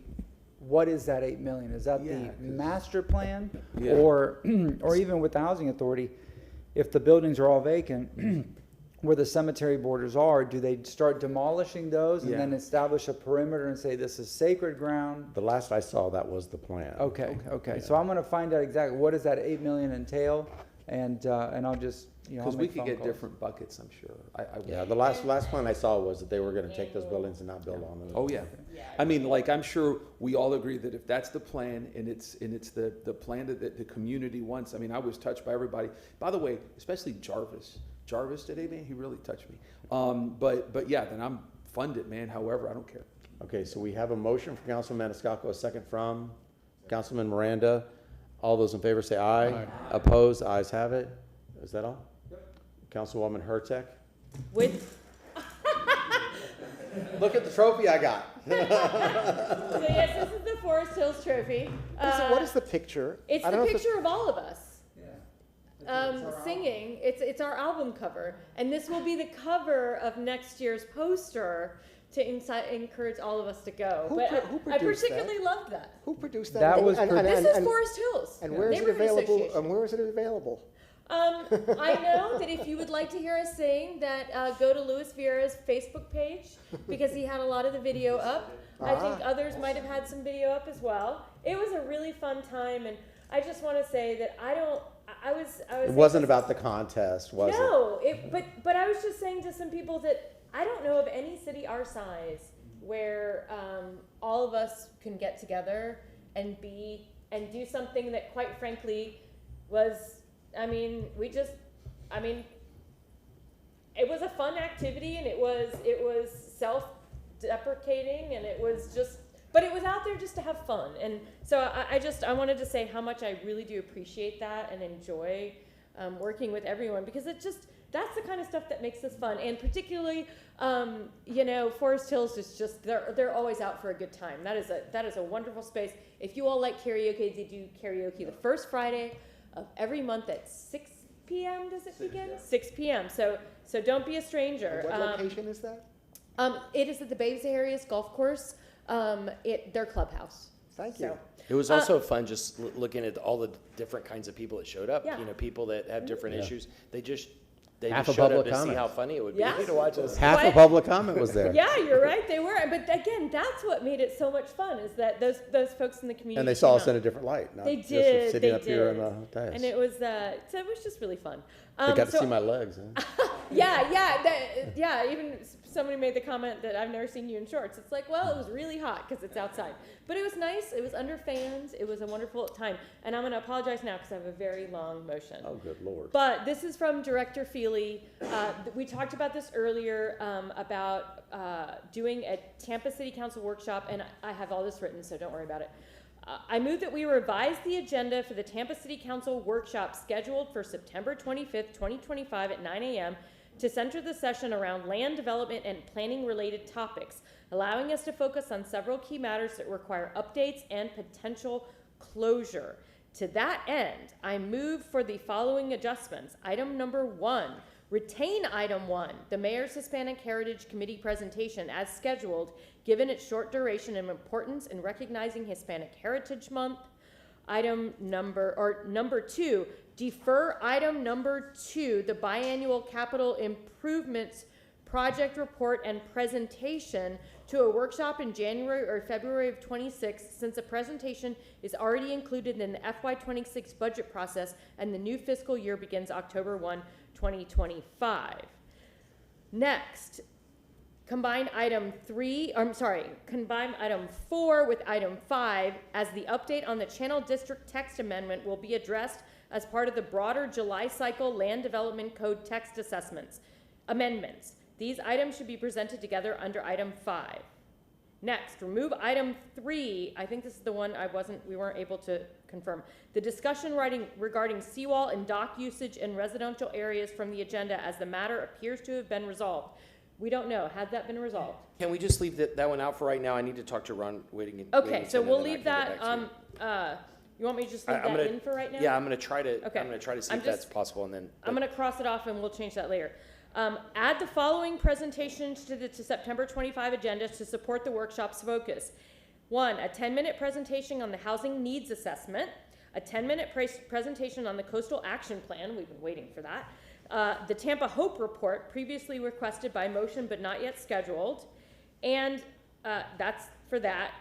what is that 8 million? Is that Yeah, the 'cause- master plan? Yeah. Or even with the housing authority, if the buildings are all vacant, where the cemetery borders are, do they start demolishing those and Yeah. then establish a perimeter and say this is sacred ground? The last I saw, that was the plan. Okay. So I'm going to find out exactly what does that 8 million entail, and I'll just, I'll Because we make could phone get calls. different buckets, I'm sure. Yeah, the last plan I saw was that they were gonna take those buildings and not build on them. Oh, yeah. I mean, like, I'm sure we all agree that if that's the plan, and it's the plan that the community wants, I mean, I was touched by everybody. By the way, especially Jarvis today, man, he really touched me. But yeah, then I'm funded, man, however, I don't care. Okay, so we have a motion from Councilman Maniscalco, a second from Councilman Miranda. All those in favor say aye. Aye. Opposed, ayes have it. Is that all? Councilwoman Hurtek? With, Look at the trophy I got. so yes, this is the Forest Hills Trophy. What is the picture? It's I the don't know if picture of all of us. Singing. It's our album cover, and this will be the cover of next year's poster to encourage all of us to go. Who but who I produced particularly loved that. Who produced that? That was This is Forest Hills. And where is it Neighborhood available? Association. And where is it available? I know that if you would like to hear us sing, that go to Luis Vieira's Facebook page, because he had a lot of the video up. I think others might have had some video up as well. It was a really fun time, and I just want to say that I was. It wasn't about the contest, was it? No, but I was just saying to some people that I don't know of any city our size where all of us can get together and do something that, quite frankly, was. It was a fun activity, and it was self-deprecating, and it was just, but it was out there just to have fun. And so I wanted to say how much I really do appreciate that and enjoy working with everyone, because that's the kind of stuff that makes this fun. And particularly, Forest Hills is just, they're always out for a good time. That is a wonderful space. If you all like karaoke, they do karaoke the first Friday of every month at 6 p.m. Does it begin? 6 p.m. So don't be a stranger. What location is that? It is at the Bays Arias Golf Course, their clubhouse. Thank you. It was also fun just looking at all the different kinds of people that showed up. Yeah. People that have different issues. They just Half a showed up public to see comment. how funny it would Yeah. be to watch us. Half What? the public comment was there. Yeah, you're right. They were, but again, that's what made it so much fun. Is that those folks in the community? And they saw came us out. in a different light, not They just did. sitting They up here in did. the dais. And it was just really fun. They got to so- see my legs. Huh? Yeah. Even somebody made the comment that I've never seen you in shorts. It's like, well, it was really hot because it's outside, but it was nice. It was under fans. It was a wonderful time. And I'm going to apologize now because I have a very long motion. Oh, good Lord. But this is from Director Feely. We talked about this earlier about doing a Tampa City Council workshop, and I have all this written, so don't worry about it. I move that we revise the agenda for the Tampa City Council workshop scheduled for September 25th, 2025 at 9 a.m. to center the session around land development and planning related topics, allowing us to focus on several key matters that require updates and potential closure. To that end, I move for the following adjustments. Item number 1, retain item 1, the Mayor's Hispanic Heritage Committee presentation as scheduled, given its short duration and importance in recognizing Hispanic Heritage Month. Number 2, defer item number 2, the biannual capital improvements project report and presentation, to a workshop in January or February of 26, since the presentation is already included in the FY26 budget process and the new fiscal year begins October 1, 2025. Next, Combine item 4 with item 5 as the update on the Channel District text amendment will be addressed as part of the broader July cycle Land Development Code text amendments. These items should be presented together under item 5. Next, remove item 3. I think this is the one we weren't able to confirm. The discussion regarding seawall and dock usage in residential areas from the agenda as the matter appears to have been resolved. We don't know. Has that been resolved? Can we just leave that one out for right now? I need to talk to Ron Whittington. Okay, so we'll leave that, you want me to just leave that in for right now? Yeah, I'm gonna try to, Okay. I'm gonna try to see I'm if that's just- possible, and then. I'm gonna cross it off and we'll change that later. Add the following presentations to the September 25 agenda to support the workshop's focus. 1, a 10-minute presentation on the housing needs assessment, a 10-minute presentation on the coastal action plan, we've been waiting for that, the Tampa Hope report, previously requested by motion but not yet scheduled, and that's for that.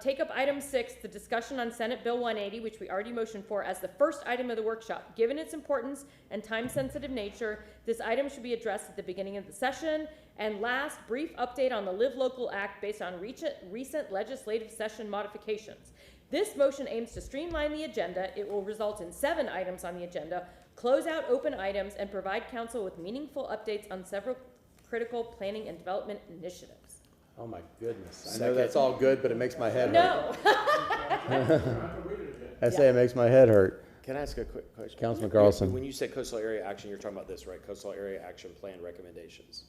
Take up item 6, the discussion on Senate Bill 180, which we already motioned for, as the first item of the workshop. Given its importance and time-sensitive nature, this item should be addressed at the beginning of the session. And last, brief update on the Live Local Act based on recent legislative session modifications. This motion aims to streamline the agenda. It will result in 7 items on the agenda, close out open items, and provide council with meaningful updates on several critical planning and development initiatives. Oh my goodness. I know that's all good, but it makes my head hurt. No. I say it makes my head hurt. Can I ask a quick question? Councilman Carlson. When you say coastal area action, you're talking about this, right? Coastal area action plan recommendations.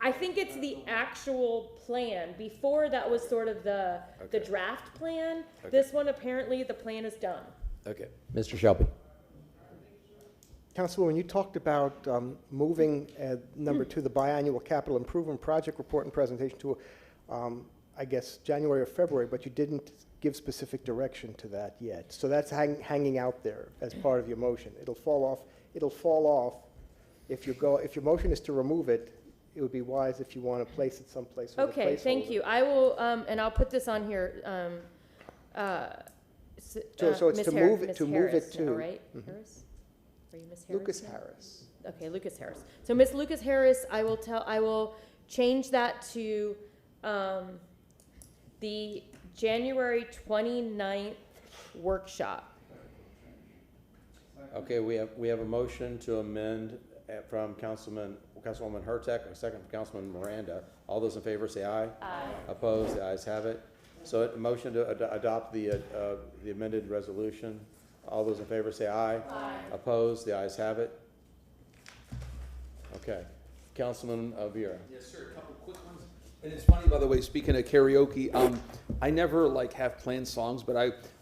I think it's the actual plan. Before that was sort of the draft plan. Okay. This one, apparently, the plan is done. Okay. Mr. Shelby. Councilwoman, you talked about moving number 2, the biannual capital improvement project report and presentation to, I guess, January or February, but you didn't give specific direction to that yet. So that's hanging out there as part of your motion. It'll fall off. If your motion is to remove it, it would be wise if you want to place it someplace. Okay, thank you. I will, and I'll put this on here. So it's Ms. to Harris- move it Ms. to move Harris it to now, right? Harris? Are you Ms. Harris? Lucas now? Harris. Okay, Lucas Harris. So Ms. Lucas Harris, I will change that to the January 29th workshop. Okay, we have a motion to amend from Councilwoman Hurtak, a second from Councilman Miranda. All those in favor say aye. Aye. Opposed? The ayes have it. So a motion to adopt the amended resolution. All those in favor say aye. Aye. Opposed? The ayes have it. Okay. Councilman Vera. Yes, sir. A couple quick ones. And it's funny, by the way, speaking of karaoke, I never have planned songs, but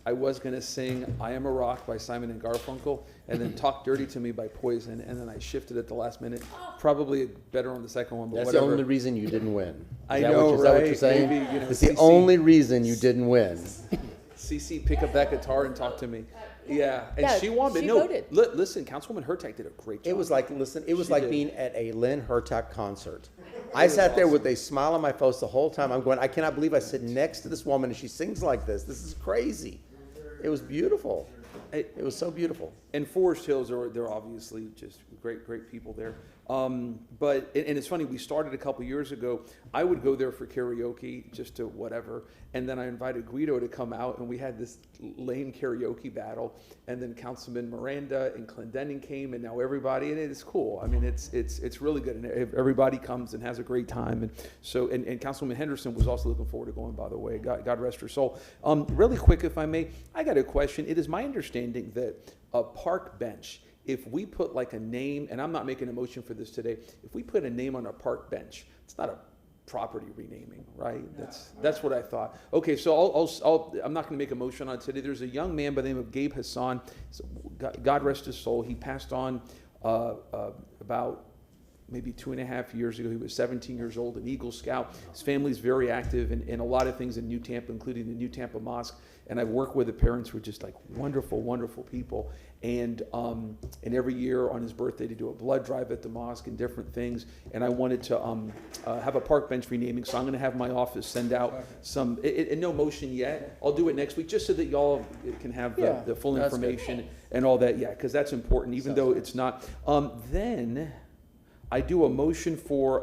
I was gonna sing "I Am a Rock" by Simon and Garfunkel, and then "Talk Dirty to Me" by Poison, and then I shifted at the last minute. Probably better on the second one, but That's whatever. the only reason you didn't win. I know, Is that what you're right? saying? Maybe, It's the CC only reason you didn't win. CC, pick up that guitar and talk to me. Yeah, and Yeah, she won, but she no, voted. listen, Councilwoman Hurtak did a great job. It was like, listen, it was She like did. being at a Lynn Hurtak concert. I sat there with a smile on my face the whole time. I'm going, I cannot believe I sit next to this woman and she sings like this. This is crazy. It was beautiful. It was so beautiful. And Forest Hills, they're obviously just great people there. But it's funny, we started a couple years ago. I would go there for karaoke, just to whatever. And then I invited Guido to come out, and we had this lame karaoke battle. And then Councilman Miranda and Clendenin came, and now everybody, and it's cool. I mean, it's really good, and everybody comes and has a great time. And so, and Councilwoman Henderson was also looking forward to going, by the way. God rest her soul. Really quick, if I may, I got a question. It is my understanding that a park bench, if we put a name, and I'm not making a motion for this today, if we put a name on a park bench, it's not a property renaming, right? That's what I thought. Okay, so I'm not going to make a motion on it today. There's a young man by the name of Gabe Hassan. God rest his soul. He passed on about maybe 2.5 years ago. He was 17 years old, an Eagle Scout. His family's very active in a lot of things in New Tampa, including the New Tampa Mosque. And I've worked with the parents who are just wonderful people. And every year on his birthday, they do a blood drive at the mosque and different things. And I wanted to have a park bench renaming, so I'm going to have my office send out some. And no motion yet. I'll do it next week, just so that y'all can have the full information and all that. Yeah, because that's important, even though it's not. Then I do a motion for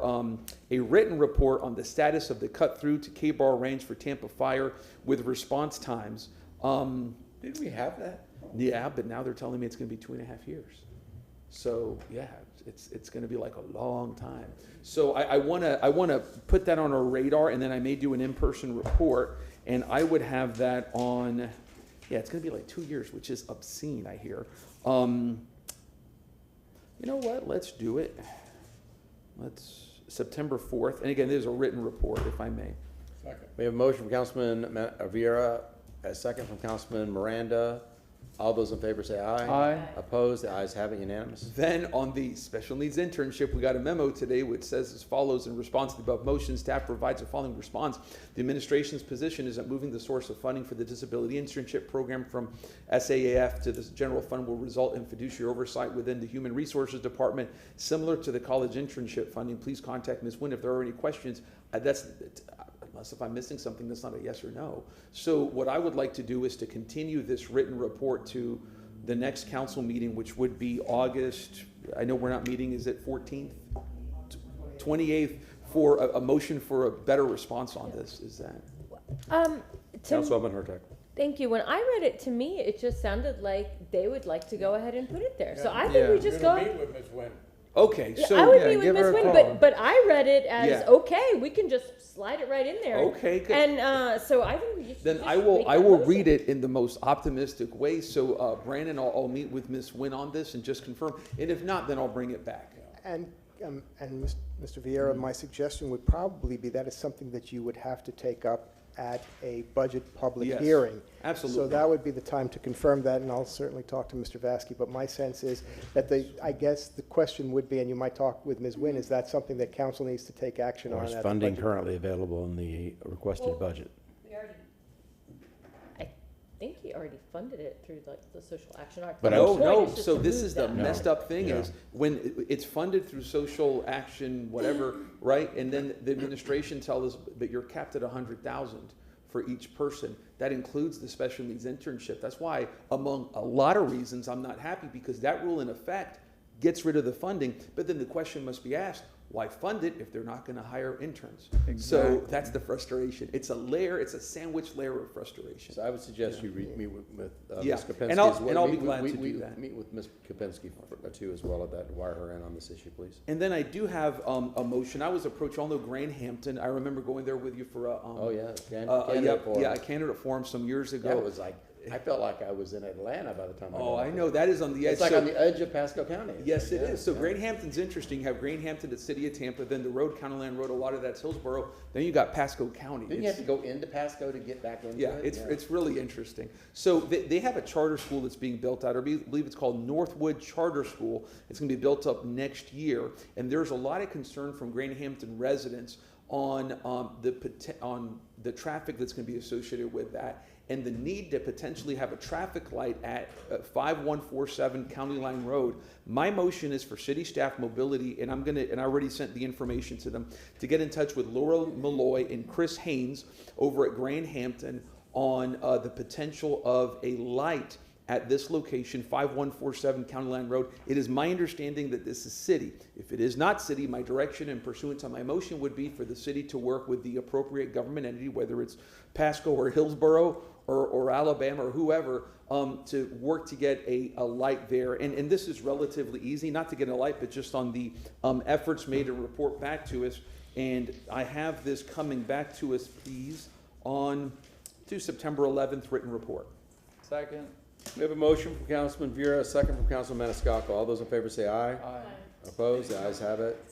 a written report on the status of the cut-through to K-Bar Range for Tampa Fire with response times. Did we have that? Yeah, but now they're telling me it's gonna be 2.5 years. So, yeah, it's gonna be like a long time. So I wanna put that on our radar, and then I may do an in-person report, and I would have that on, yeah, it's gonna be like 2 years, which is obscene, I hear. You know what, let's do it. Let's, September 4th, and again, there's a written report, if I may. Second. We have a motion from Councilman Vieira, a second from Councilman Miranda. All those in favor say aye. Aye. Opposed? The ayes have it, unanimous. Then on the special needs internship, we got a memo today which says as follows: in response to the above motion, staff provides the following response. The administration's position is that moving the source of funding for the disability internship program from SAAF to the general fund will result in fiduciary oversight within the Human Resources Department, similar to the college internship funding. Please contact Ms. Wynn if there are any questions. Unless if I'm missing something, that's not a yes or no. So what I would like to do is to continue this written report to the next council meeting, which would be August, I know we're not meeting, is it 14th? 28th, for a motion for a better response on this, is that? Councilwoman Hurtak. Thank you. When I read it, to me, it just sounded like they would like to go ahead and put it there. So I think we just go. Meet with Ms. Wynn. Okay, Yeah, so. I would yeah, meet with give her Ms. a Wynn, call. but I read it as Yeah. okay. We can just slide it right in there. Okay, good. And so I think we just Then just I will make I that will motion. read it in the most optimistic way. So Brandon, I'll meet with Ms. Wynn on this and just confirm. And if not, then I'll bring it back. And Mr. Vieira, my suggestion would probably be that is something that you would have to take up at a budget public Yes, hearing. absolutely. So that would be the time to confirm that, and I'll certainly talk to Mr. Vasky. But my sense is that I guess the question would be, and you might talk with Ms. Wynn, is that something that council needs to take action on? Or is at the funding budget? currently available in the requested budget? I think he already funded it through the social action arc. But The No, point no, is just so to this move is the that. messed up thing Yeah. is when it's funded through social action, whatever, right? And then the administration tells us, but you're capped at 100,000 for each person. That includes the special needs internship. That's why, among a lot of reasons, I'm not happy, because that rule in effect gets rid of the funding, but then the question must be asked, why fund it if they're not gonna hire interns? So Exactly. that's the frustration. It's a layer, it's a sandwich layer of frustration. So I would suggest you meet with Yeah, Ms. Kopinski and I'll- as well. and I'll be Meet- glad we- to we- do that. Meet with Ms. Kopinski too as well, wire her in on this issue, please. And then I do have a motion. I was approached, y'all know Grand Hampton. I remember going there with you for a. Oh, yeah, Yep, yeah, a candidate forum some years ago. That was like, I felt like I was in Atlanta by the time I got Oh, I there. know, that is on the edge. It's like So- on the edge of Pasco County. Yes, it Yeah, is. So yeah. Grand Hampton's interesting. You have Grand Hampton at City of Tampa, then the road, County Line Road, a lot of that's Hillsborough. Then you got Pasco County. Didn't you have to go into Pasco to get back into it? Yeah, it's really interesting. So they have a charter school that's being built out, or I believe it's called Northwood Charter School. It's gonna be built up next year, and there's a lot of concern from Grand Hampton residents on the traffic that's gonna be associated with that, and the need to potentially have a traffic light at 5147 County Line Road. My motion is for city staff mobility, and I already sent the information to them, to get in touch with Laura Malloy and Chris Haynes over at Grand Hampton on the potential of a light at this location, 5147 County Line Road. It is my understanding that this is city. If it is not city, my direction and pursuant to my motion would be for the city to work with the appropriate government entity, whether it's Pasco or Hillsborough or Alabama or whoever, to work to get a light there. And this is relatively easy, not to get a light, but just on the efforts made to report back to us. And I have this coming back to us, please, to September 11th written report. Second. We have a motion from Councilman Vieira, a second from Councilman Maniscalco. All those in favor say aye. Aye. Opposed? The ayes have it.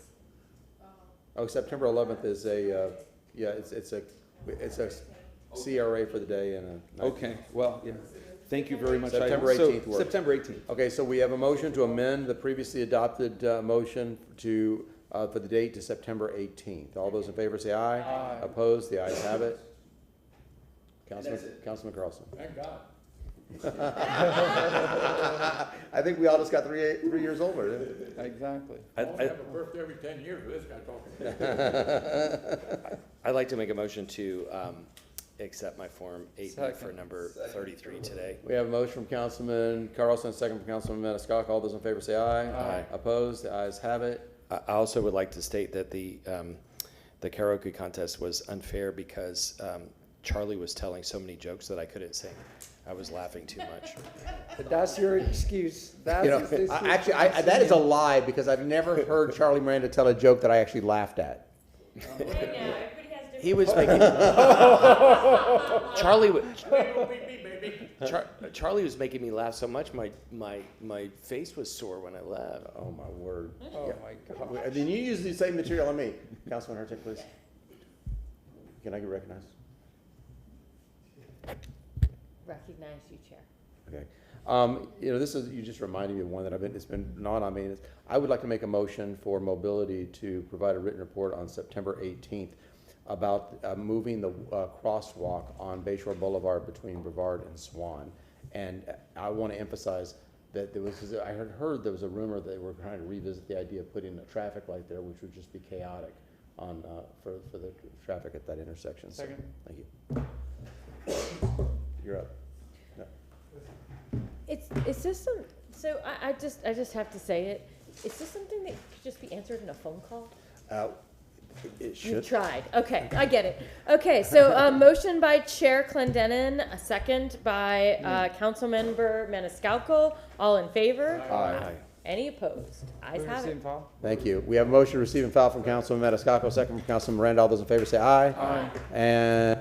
Oh, September 11th is it's a CRA for the day and a. Okay, well, yeah, thank you very much. September So, 18th works. September 18th. Okay, so we have a motion to amend the previously adopted motion to, for the date to September 18th. All those in favor say aye. Aye. Opposed? The ayes have it. Councilman Carlson. Thank God. I think we all just got 3 years older. Exactly. I have a birthday every 10 years with this guy talking. I'd like to make a motion to accept my Form 8B for Second. number 33 today. We have a motion from Councilman Carlson, second from Councilman Maniscalco. All those in favor say aye. Aye. Opposed? The ayes have it. I also would like to state that the karaoke contest was unfair because Charlie was telling so many jokes that I couldn't sing. I was laughing too much. But that's your excuse. That's You know, his excuse. actually, that is a lie, because I've never heard Charlie Miranda tell a joke that I actually laughed at. He was making Charlie was making me laugh so much my face was sore when I laughed. Oh, my word. Oh, my God. And then you use the same material on me. Councilman Hurtak, please. Can I get recognized? Recognize you, Chair. Okay. You just reminded me of one that it's been gnawing on me. I would like to make a motion for mobility to provide a written report on September 18th about moving the crosswalk on Bayshore Boulevard between Brevard and Swan. And I want to emphasize that I had heard there was a rumor that they were trying to revisit the idea of putting a traffic light there, which would just be chaotic for the traffic at that intersection. So, Second. thank you. You're up. No. Is this some, so I just have to say it, is this something that could just be answered in a phone call? It You should. tried, okay, I get it. Okay, so, motion by Chair Clendenin, a second by, Councilmember Maniscalco, all in favor? Aye. Any opposed? Ayes have it. Thank you. We have a motion to receive and file from Councilman Maniscalco, second from Councilman Miranda. All those in favor say aye. Aye. And